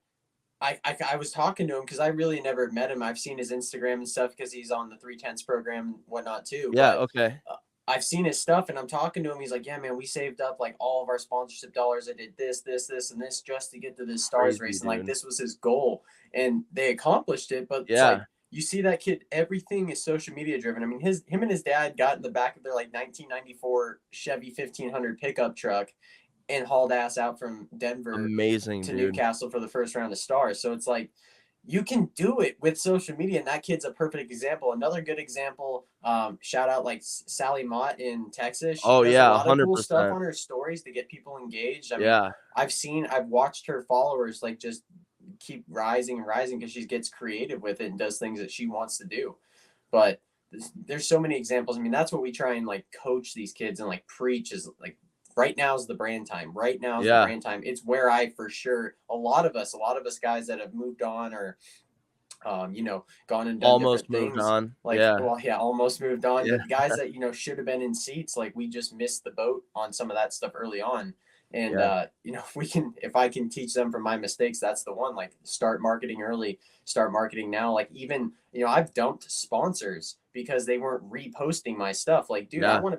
I was talking to him because I really never met him. I've seen his Instagram and stuff because he's on the 310s program and whatnot too. Yeah, but, okay. I've seen his stuff and I'm talking to him. He's like, yeah, man, we saved up like all of our sponsorship dollars. I did this, and this just to get to this Stars race. And like, this was his goal. And they accomplished it. But it's like, you see that kid, everything is social media driven. I mean, him and his dad got in the back of their like 1994 Chevy 1500 pickup truck and hauled ass out from Denver Amazing, to dude. Newcastle for the first round of Stars. So it's like, you can do it with social media, and that kid's a perfect example. Another good example, shout out like Sally Mott in Texas. She Oh does a yeah, lot of cool stuff 100%. on her stories to get people engaged. I mean, Yeah, I've watched her followers like just keep rising and rising because she gets creative with it and does things that she wants to do. But there's so many examples. I mean, that's what we try and like coach these kids and like preach is like, right now is the brand time. Right now is the yeah. brand time. It's where I for sure a lot of us guys that have moved on or gone and done Almost different moved things. on. Like, Yeah, well, yeah, almost moved on, yeah, but guys that should have been in seats, like we just missed the boat on some of that stuff early on. And yeah. if I can teach them from my mistakes, that's the one. Like, start marketing early, start marketing now. Like, even I've dumped sponsors because they weren't reposting my stuff. Like, dude, Yeah, I want to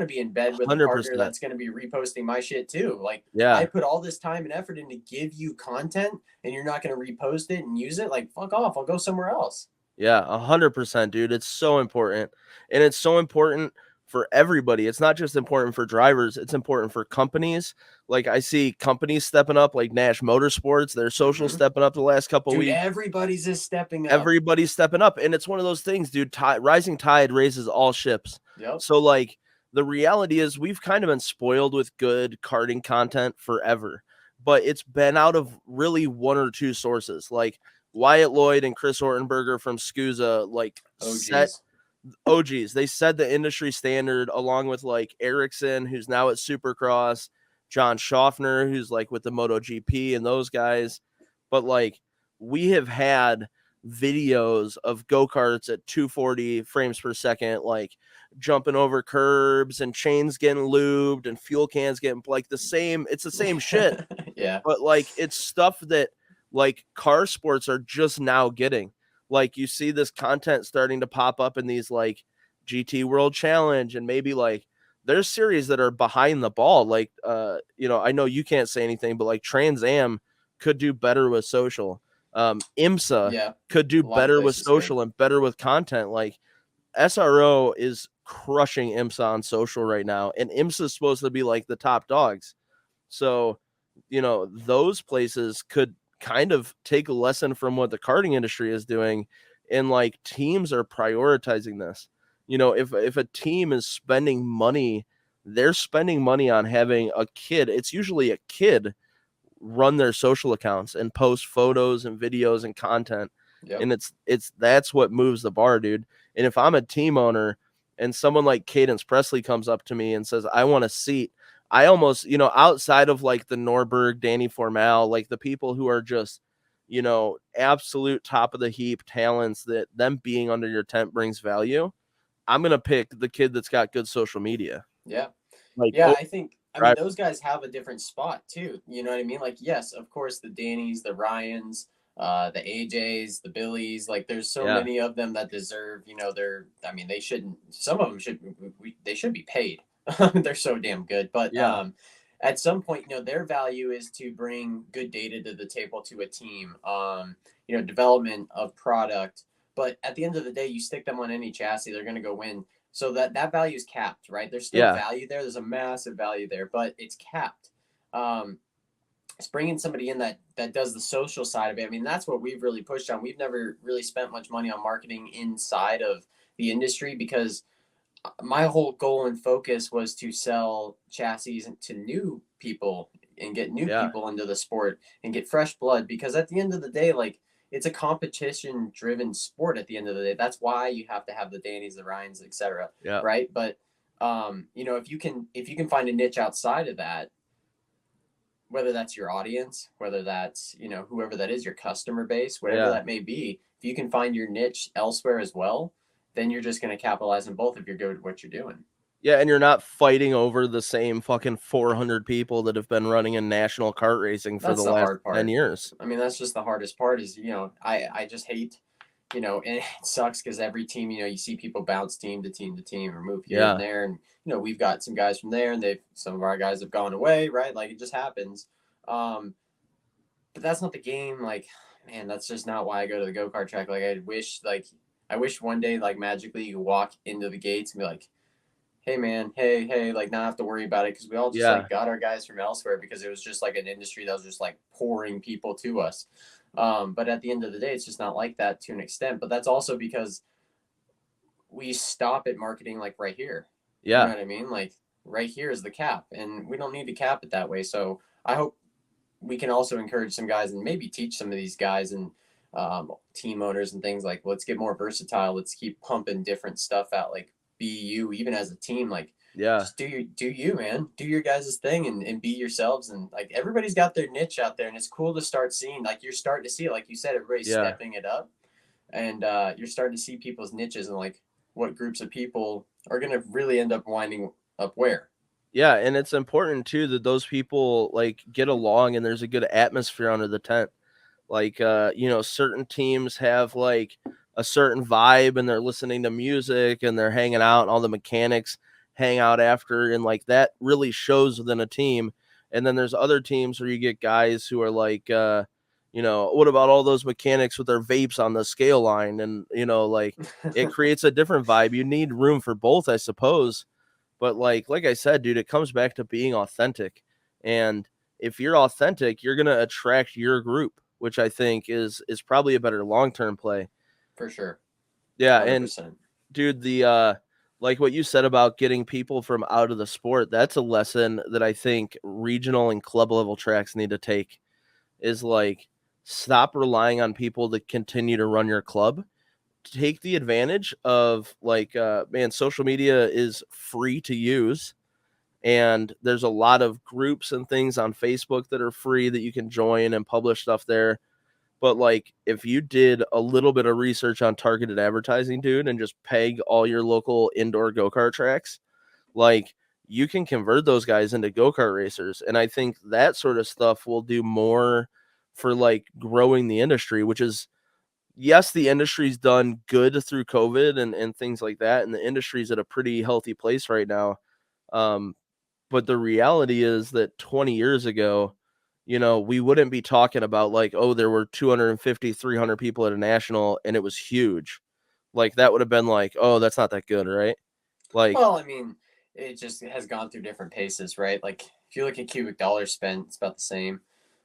be in bed with a partner 100%. that's going to be reposting my shit too. Like, I Yeah, put all this time and effort into give you content and you're not going to repost it and use it. Like, fuck off. I'll go somewhere else. yeah, 100%, dude. It's so important. And it's so important for everybody. It's not just important for drivers, it's important for companies. Like I see companies stepping up, like Nash Motorsports, their social Mm-hmm. stepping up the last couple Dude, weeks. everybody's just stepping up. Everybody's stepping up. And it's one of those things, dude. Rising tide raises all ships. Yep. So, like, the reality is we've kind of been spoiled with good karting content forever, but it's been out of really one or two sources. Like Wyatt Lloyd and Chris Ortenberger from SCUSA, like set OGs. OGs. They set the industry standard along with like Erickson, who's now at Supercross, John Schaffner, who's like with the MotoGP and those guys. But like we have had videos of go-karts at 240 frames per second, like jumping over curbs and chains getting lubed and fuel cans getting like it's the same shit, Yeah. but like it's stuff that like car sports are just now getting. Like you see this content starting to pop up in these like GT World Challenge and maybe like there's series that are behind the ball. Like I know you can't say anything, but like Trans Am could do better with social. IMSA Yeah. could do A lot of better with places could. social and better with content. Like SRO is crushing IMSA on social right now, and IMSA is supposed to be like the top dogs. So, those places could kind of take a lesson from what the karting industry is doing, and like teams are prioritizing this. If a team is spending money, they're spending money on having a kid. It's usually a kid run their social accounts and post photos and videos and content. Yep. And that's what moves the bar, dude. And if I'm a team owner and someone like Cadence Presley comes up to me and says, I want a seat, I almost, outside of like the Norberg, Danny Formal, like the people who are just, absolute top of the heap talents that them being under your tent brings value, I'm going to pick the kid that's got good social media. Yeah. Like, Yeah, I mean, those guys have a different spot too. You know what I mean? Like, yes, of course, the Dannys, the Ryans, the AJs, the Billies, like there's so many of them that deserve, they shouldn't, some of them they should be paid. They're so damn good. But at some point, their value is to bring good data to the table to a team, development of product. But at the end of the day, you stick them on any chassis, they're going to go win. So that value is capped, right? There's still value there. There's a massive value there, but it's capped. It's bringing somebody in that does the social side of it. I mean, that's what we've really pushed on. We've never really spent much money on marketing inside of the industry because my whole goal and focus was to sell chassis to new people and get new people into the sport and get fresh blood. Because at the end of the day, like, it's a competition driven sport at the end of the day. That's why you have to have the Dannys, the Ryans, etc. Yeah. Right. But, if you can find a niche outside of that, whether that's your audience, whether that's, whoever that is, your customer base, whatever that may be, if you can find your niche elsewhere as well, then you're just going to capitalize on both if you're good at what you're doing. Yeah, and you're not fighting over the same fucking 400 people that have been running in national kart racing for the last 10 years. I mean, that's just the hardest part is, I just hate, and it sucks because every team, you see people bounce team to team to team or move here and there. And, we've got some guys from there and some of our guys have gone away, right? Like, it just happens. But that's not the game. Like, man, that's just not why I go to the go-kart track. Like, I wish one day, like, magically you walk into the gates and be like, hey man, hey, like not have to worry about it, because we all just Yeah. like got our guys from elsewhere because it was just like an industry that was just like pouring people to us. But at the end of the day, it's just not like that to an extent. But that's also because we stop at marketing like right here. You know Yeah. what I mean? Like right here is the cap, and we don't need to cap it that way. So I hope we can also encourage some guys and maybe teach some of these guys and team owners and things like, let's get more versatile. Let's keep pumping different stuff out. Like be you, even as a team. Like Yeah. just do you, man. Do your guys' thing and be yourselves. And like everybody's got their niche out there, and it's cool to start seeing. Like you're starting to see it, like you said, everybody's Yeah. stepping it up, and you're starting to see people's niches and like what groups of people are gonna really end up winding up where. Yeah, and it's important too that those people like get along and there's a good atmosphere under the tent. Like certain teams have like a certain vibe and they're listening to music and they're hanging out and all the mechanics hang out after, and like that really shows within a team. And then there's other teams where you get guys who are like what about all those mechanics with their vapes on the scale line, and like it creates a different vibe. You need room for both, I suppose. But like I said, dude, it comes back to being authentic. And if you're authentic, you're gonna attract your group, which I think is probably a better long-term play. For sure. Yeah, and 100%. dude, the like what you said about getting people from out of the sport, that's a lesson that I think regional and club level tracks need to take, is like stop relying on people to continue to run your club. Take the advantage of like man, social media is free to use, and there's a lot of groups and things on Facebook that are free that you can join and publish stuff there. But like if you did a little bit of research on targeted advertising, dude, and just peg all your local indoor go-kart tracks, like you can convert those guys into go-kart racers. And I think that sort of stuff will do more for like growing the industry, which is, yes, the industry's done good through COVID and things like that, and the industry's at a pretty healthy place right now. Um, but the reality is that 20 years ago, we wouldn't be talking about like, oh, there were 250, 300 people at a national and it was huge. Like that would have been like, oh, that's not that good, right? Like, Well, I mean, it just has gone through different paces, right? Like if you look at cubic dollars spent, it's about the same.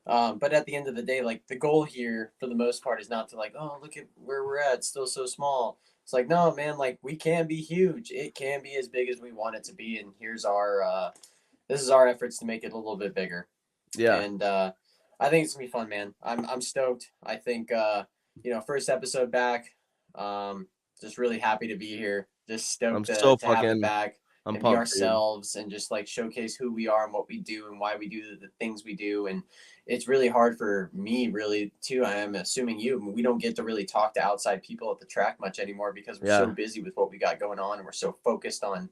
But at the end of the day, like the goal here for the most part is not to like, oh, look at where we're at, it's still so small. It's like, no, man, like we can be huge. It can be as big as we want it to be, and here's our this is our efforts to make it a little bit bigger. yeah, And I think it's gonna be fun, man. I'm stoked. I think first episode back. Just really happy to be here. Just I'm stoked so to have it fucking, back I'm and be pumped, dude. ourselves and just like showcase who we are and what we do and why we do the things we do. And it's really hard for me, really, too. I am assuming you. I mean, we don't get to really talk to outside people at the track much anymore because we're so Yeah, busy with what we got going on, and we're so focused on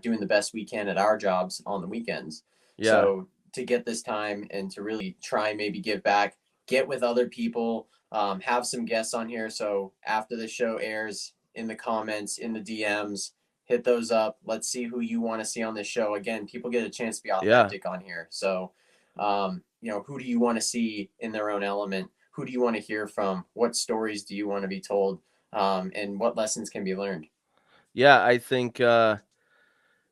doing the best we can at our jobs on the weekends. yeah, So to get this time and to really try and maybe give back, get with other people, have some guests on here. So after the show airs, in the comments, in the DMs, hit those up. Let's see who you want to see on this show. Again, people get a chance to be yeah. authentic on here. So, who do you want to see in their own element? Who do you want to hear from? What stories do you want to be told? And what lessons can be learned? Yeah, I think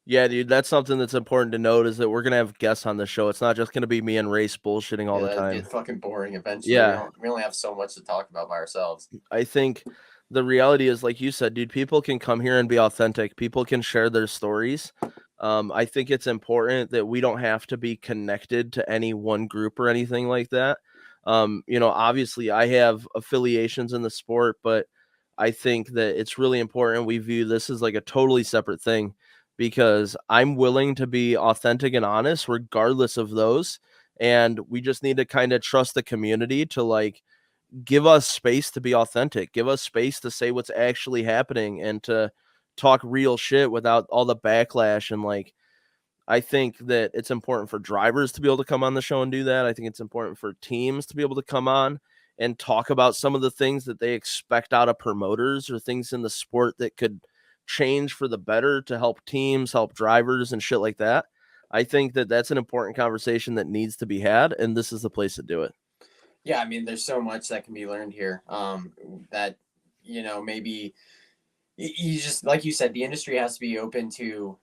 yeah, dude, that's something that's important to note, is that we're gonna have guests on the show. It's not just gonna be me and Race bullshitting all Yeah, the that'd time. get fucking boring eventually. We Yeah, don't. We only have so much to talk about by ourselves. I think the reality is, like you said, dude, people can come here and be authentic. People can share their stories. I think it's important that we don't have to be connected to any one group or anything like that. Obviously, I have affiliations in the sport, but I think that it's really important we view this as like a totally separate thing, because I'm willing to be authentic and honest regardless of those. And we just need to kind of trust the community to like give us space to be authentic, give us space to say what's actually happening and to talk real shit without all the backlash. And like, I think that it's important for drivers to be able to come on the show and do that. I think it's important for teams to be able to come on and talk about some of the things that they expect out of promoters or things in the sport that could change for the better to help teams, help drivers and shit like that. I think that that's an important conversation that needs to be had, and this is the place to do it. Yeah, I mean, there's so much that can be learned here. That maybe you just like you said, the industry has to be open to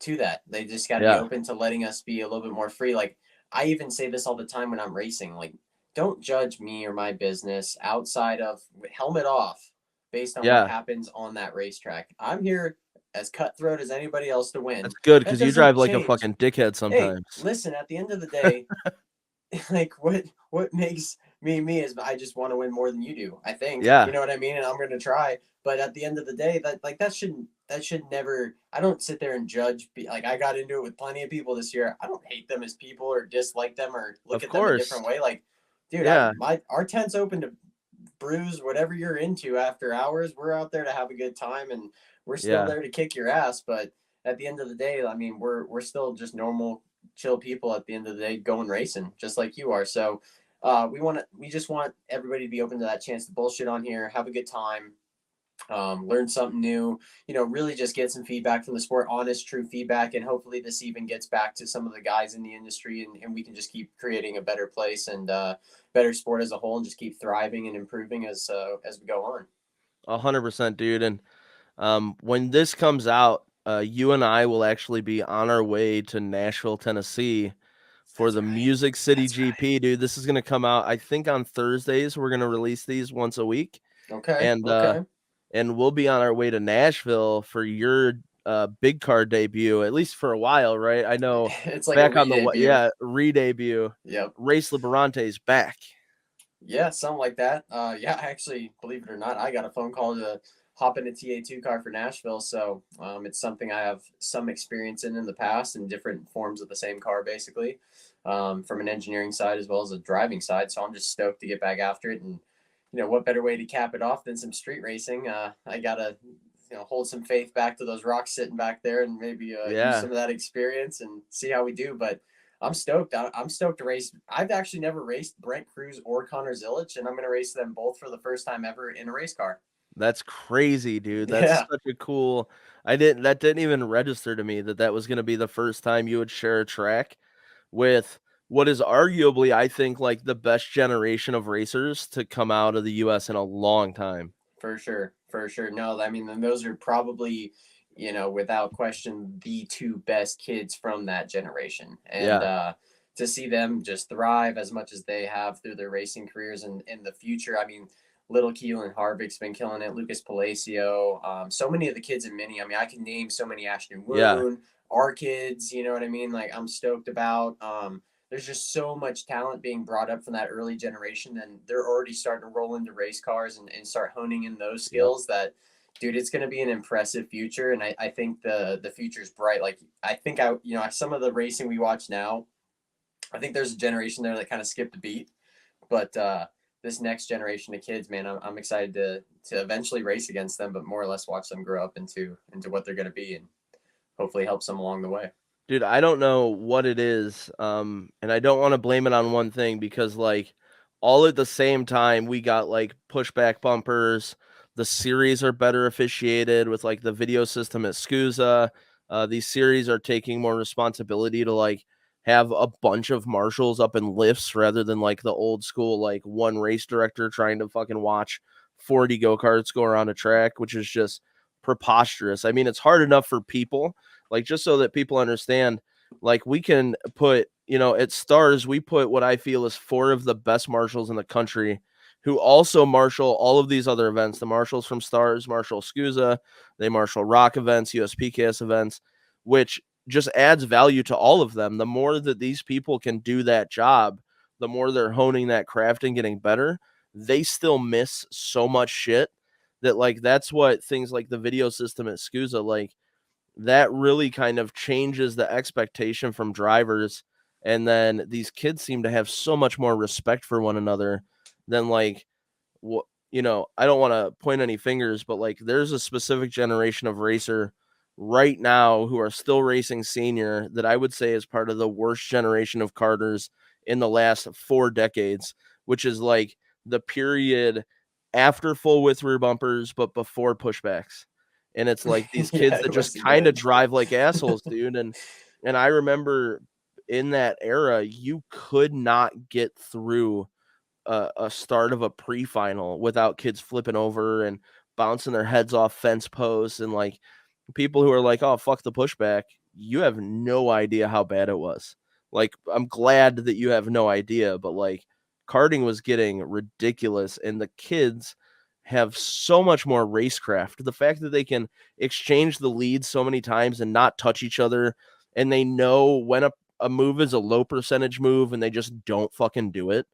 to that. They just got to be Yeah. open to letting us be a little bit more free. Like I even say this all the time when I'm racing, like don't judge me or my business outside of helmet off based on what Yeah. happens on that racetrack. I'm here as cutthroat as anybody else to win. That's good That because you doesn't drive like a change. fucking dickhead Hey, sometimes. listen, at the end of the day, like what makes me is I just want to win more than you do. I think. You Yeah. know what I mean? And I'm gonna try. But at the end of the day, that should never I don't sit there and judge like I got into it with plenty of people this year. I don't hate them as people or dislike them or look Of at them a course. different way. Like, dude, Yeah. our tent's open to bruise whatever you're into after hours. We're out there to have a good time and we're still Yeah. there to kick your ass. But at the end of the day, I mean, we're still just normal, chill people at the end of the day going racing, just like you are. So we just want everybody to be open to that chance to bullshit on here, have a good time, learn something new, really just get some feedback from the sport, honest, true feedback. And hopefully this even gets back to some of the guys in the industry and we can just keep creating a better place and better sport as a whole and just keep thriving and improving as we go on. 100%, dude. And when this comes out, you and I will actually be on our way to Nashville, Tennessee for That's the right. Music City That's right. GP, dude. This is gonna come out, I think, on Thursdays. We're gonna release these once a week, Okay. and Okay. we'll be on our way to Nashville for your big car debut, at least for a while, right? I know It's like a back on the re-debut. re-debut. Yep. Race Liberante's back. Yeah, something like that. Yeah, actually, believe it or not, I got a phone call to hop in a TA2 car for Nashville. So it's something I have some experience in the past in different forms of the same car, basically, from an engineering side as well as a driving side. So I'm just stoked to get back after it. And, what better way to cap it off than some street racing? I got to, hold some faith back to those rocks sitting back there and maybe use Yeah. some of that experience and see how we do. But I'm stoked. I'm stoked to race. I've actually never raced Brent Cruz or Connor Zilic, and I'm going to race them both for the first time ever in a race car. That's crazy, dude. That's Yeah, such a cool. That didn't even register to me that was going to be the first time you would share a track with what is arguably, I think, like the best generation of racers to come out of the US in a long time. for sure. For sure. No, I mean, then those are probably, without question, the two best kids from that generation. And Yeah. to see them just thrive as much as they have through their racing careers and in the future, I mean, little Keelan Harvick's been killing it. Lucas Palacio, so many of the kids in Mini. I mean, I can name so many Ashton Yeah. Woon, our kids. You know what I mean? Like I'm stoked about. There's just so much talent being brought up from that early generation, and they're already starting to roll into race cars and start honing in those Yep. skills. That, dude, it's going to be an impressive future, and I think the future's bright. Like I think some of the racing we watch now, I think there's a generation there that kind of skipped a beat, but this next generation of kids, man, I'm excited to eventually race against them, but more or less watch them grow up into what they're going to be, and hopefully helps them along the way. Dude, I don't know what it is. And I don't want to blame it on one thing because like all at the same time we got like pushback bumpers. The series are better officiated with like the video system at SCUSA. These series are taking more responsibility to like have a bunch of marshals up in lifts rather than like the old school like one race director trying to fucking watch 40 go-karts go around a track, which is just preposterous. I mean, it's hard enough for people, like just so that people understand, like we can put, at Stars, we put what I feel is 4 of the best marshals in the country who also marshal all of these other events. The marshals from Stars marshal SCUSA, they marshal rock events, USPKS events, which just adds value to all of them. The more that these people can do that job, the more they're honing that craft and getting better. They still miss so much shit that like that's what things like the video system at SCUSA, like that really kind of changes the expectation from drivers. And then these kids seem to have so much more respect for one another than like what, I don't want to point any fingers, but like there's a specific generation of racer right now who are still racing senior that I would say is part of the worst generation of karters in the last 4 decades, which is like the period after full width rear bumpers, but before pushbacks. And it's like these kids Yeah, that it just wasn't kind of good. drive like assholes, dude. And I remember in that era, you could not get through a start of a pre-final without kids flipping over and bouncing their heads off fence posts and like people who are like, oh, fuck the pushback. you have no idea how bad it was. Like, I'm glad that you have no idea, but like karting was getting ridiculous, and the kids have so much more racecraft. The fact that they can exchange the leads so many times and not touch each other, and they know when a move is a low percentage move and they just don't fucking do it.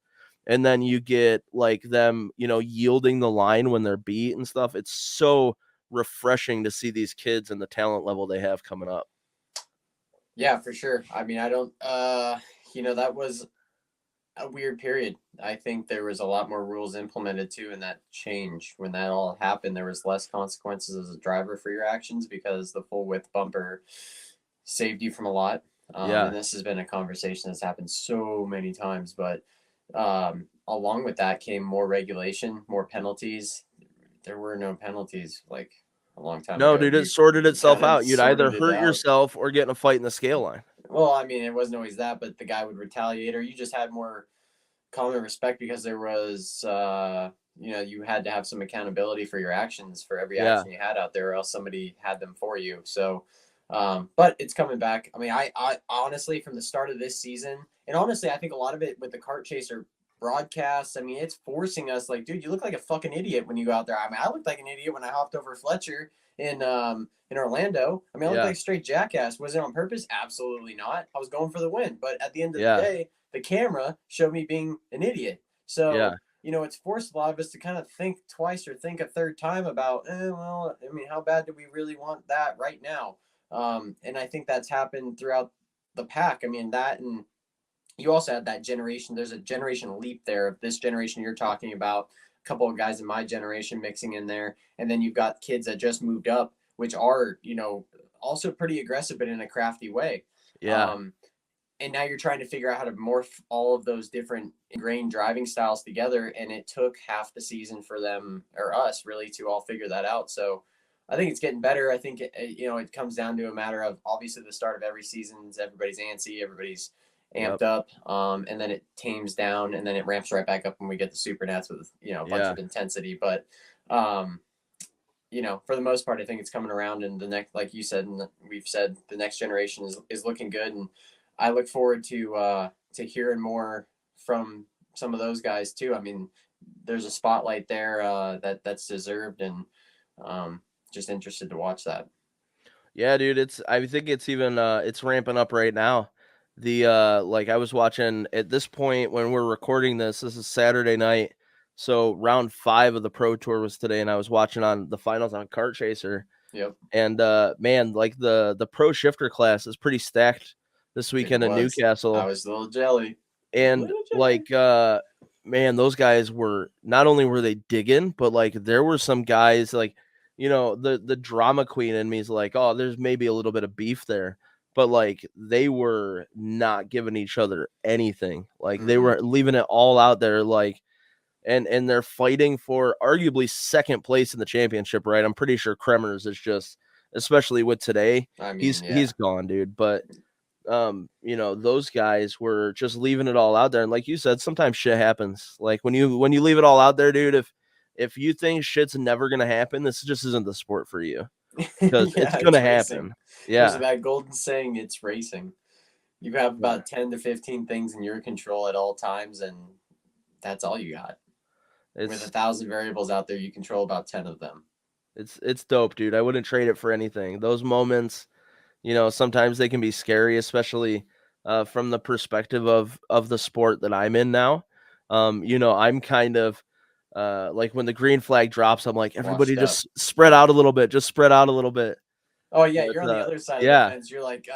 And then you get like them, yielding the line when they're beat and stuff. It's so refreshing to see these kids and the talent level they have coming up. Yeah, for sure. I mean, I don't, that was a weird period. I think there was a lot more rules implemented too in that change. When that all happened, there was less consequences as a driver for your actions because the full width bumper saved you from a lot. Yeah. And this has been a conversation that's happened so many times, but along with that came more regulation, more penalties. There were no penalties like a long time No, ago. dude, it sorted itself kinda out. You'd either sorted it hurt out. yourself or get in a fight in the scale line. Well, I mean, it wasn't always that, but the guy would retaliate, or you just had more common respect because there was, you had to have some accountability for your actions for every Yeah. action you had out there, or else somebody had them for you. So, but it's coming back. I mean, I honestly, from the start of this season, and honestly, I think a lot of it with the Kart Chaser broadcasts, I mean, it's forcing us like, dude, you look like a fucking idiot when you go out there. I mean, I looked like an idiot when I hopped over Fletcher in Orlando. I mean, I looked like a straight jackass. Was it on purpose? Absolutely not. I was going for the win. But at the end of the day, the camera showed me being an idiot. So, it's forced a lot of us to kind of think twice or think a third time about, well, I mean, how bad do we really want that right now? And I think that's happened throughout the pack. I mean, that, and you also had that generation. There's a generation leap there of this generation you're talking about, a couple of guys in my generation mixing in there. And then you've got kids that just moved up, which are, also pretty aggressive, but in a crafty way. Yeah. And now you're trying to figure out how to morph all of those different ingrained driving styles together. And it took half the season for them, or us, really, to all figure that out. So I think it's getting better. I think, it comes down to a matter of, obviously, the start of every season, everybody's antsy, everybody's amped up, and then it tames down, and then it ramps right back up when we get the super nats with, a bunch of intensity. But, for the most part, I think it's coming around, and the next, like you said, and we've said, the next generation is looking good. And I look forward to hearing more from some of those guys too. I mean, there's a spotlight there that's deserved, and just interested to watch that. Yeah, dude, I think it's even it's ramping up right now. The like I was watching at this point when we're recording this is Saturday night. So round 5 of the Pro Tour was today, and I was watching on the finals on Kart Chaser. Yep. And man, like the pro shifter class is pretty stacked this weekend in Newcastle. I was a little jelly. And like man, those guys were, not only were they digging, but like there were some guys like, the drama queen in me is like, oh, there's maybe a little bit of beef there. But like they were not giving each other anything. Like they were leaving it all out there, like, and they're fighting for arguably second place in the championship, right? I'm pretty sure Kremers is just, especially with today, I mean, he's gone, dude. But those guys were just leaving it all out there. And like you said, sometimes shit happens. Like when you leave it all out there, dude, if you think shit's never gonna happen, this just isn't the sport for you. Because it's gonna happen. Yeah. There's that golden saying, it's racing. You have about 10 to 15 things in your control at all times, and that's all you got. With 1,000 variables out there, you control about 10 of them. It's dope, dude. I wouldn't trade it for anything. Those moments, sometimes they can be scary, especially from the perspective of the sport that I'm in now. I'm kind of like when the green flag drops, I'm like, everybody just spread out a little bit. Just spread out a little bit. Oh, yeah, you're on the other side of the fence. You're like,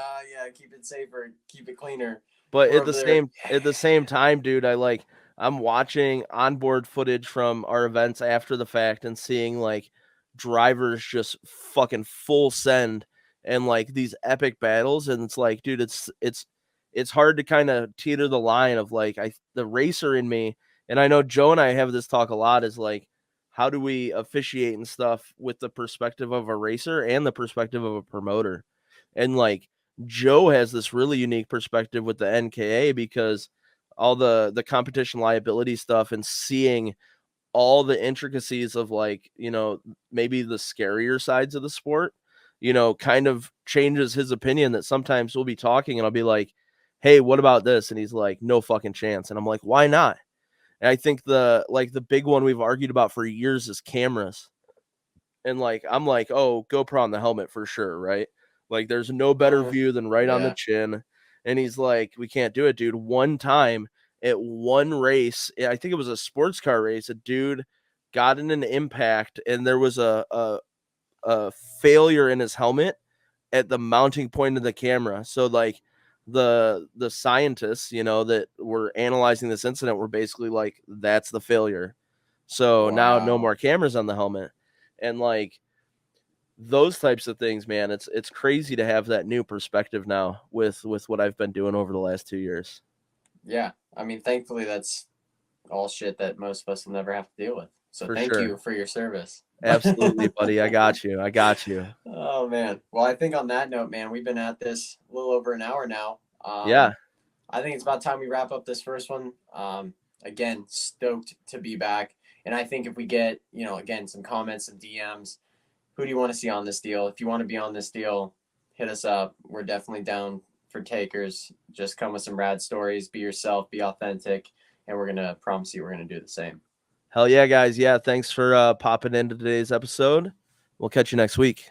keep it safer, keep it cleaner. But at the same time, dude, I'm watching onboard footage from our events after the fact and seeing like drivers just fucking full send and like these epic battles. And it's like, dude, it's hard to kind of teeter the line of like, the racer in me. And I know Joe and I have this talk a lot, is like, how do we officiate and stuff with the perspective of a racer and the perspective of a promoter? And like Joe has this really unique perspective with the NKA because all the competition liability stuff and seeing all the intricacies of like, maybe the scarier sides of the sport, kind of changes his opinion, that sometimes we'll be talking and I'll be like, hey, what about this? And he's like, no fucking chance. And I'm like, why not? And I think the big one we've argued about for years is cameras. And I'm like, oh, GoPro on the helmet for sure, right? Like there's no better view than right on the chin. And he's like, we can't do it, dude. One time at one race, I think it was a sports car race, a dude got in an impact and there was a failure in his helmet at the mounting point of the camera. So the scientists, that were analyzing this incident were basically like, that's the failure. So now no more cameras on the helmet. And those types of things, man, it's crazy to have that new perspective now with what I've been doing over the last 2 years. Yeah. I mean, thankfully that's all shit that most of us will never have to deal with. So thank you for your service. Absolutely, buddy. I got you. Oh, man. Well, I think on that note, man, we've been at this a little over an hour now. Yeah. I think it's about time we wrap up this first one. Again, stoked to be back. And I think if we get, again, some comments and DMs, who do you want to see on this deal? If you want to be on this deal, hit us up. We're definitely down for takers. Just come with some rad stories. Be yourself. Be authentic. And we're going to promise you we're going to do the same. Hell yeah, guys. Yeah, thanks for popping into today's episode. We'll catch you next week.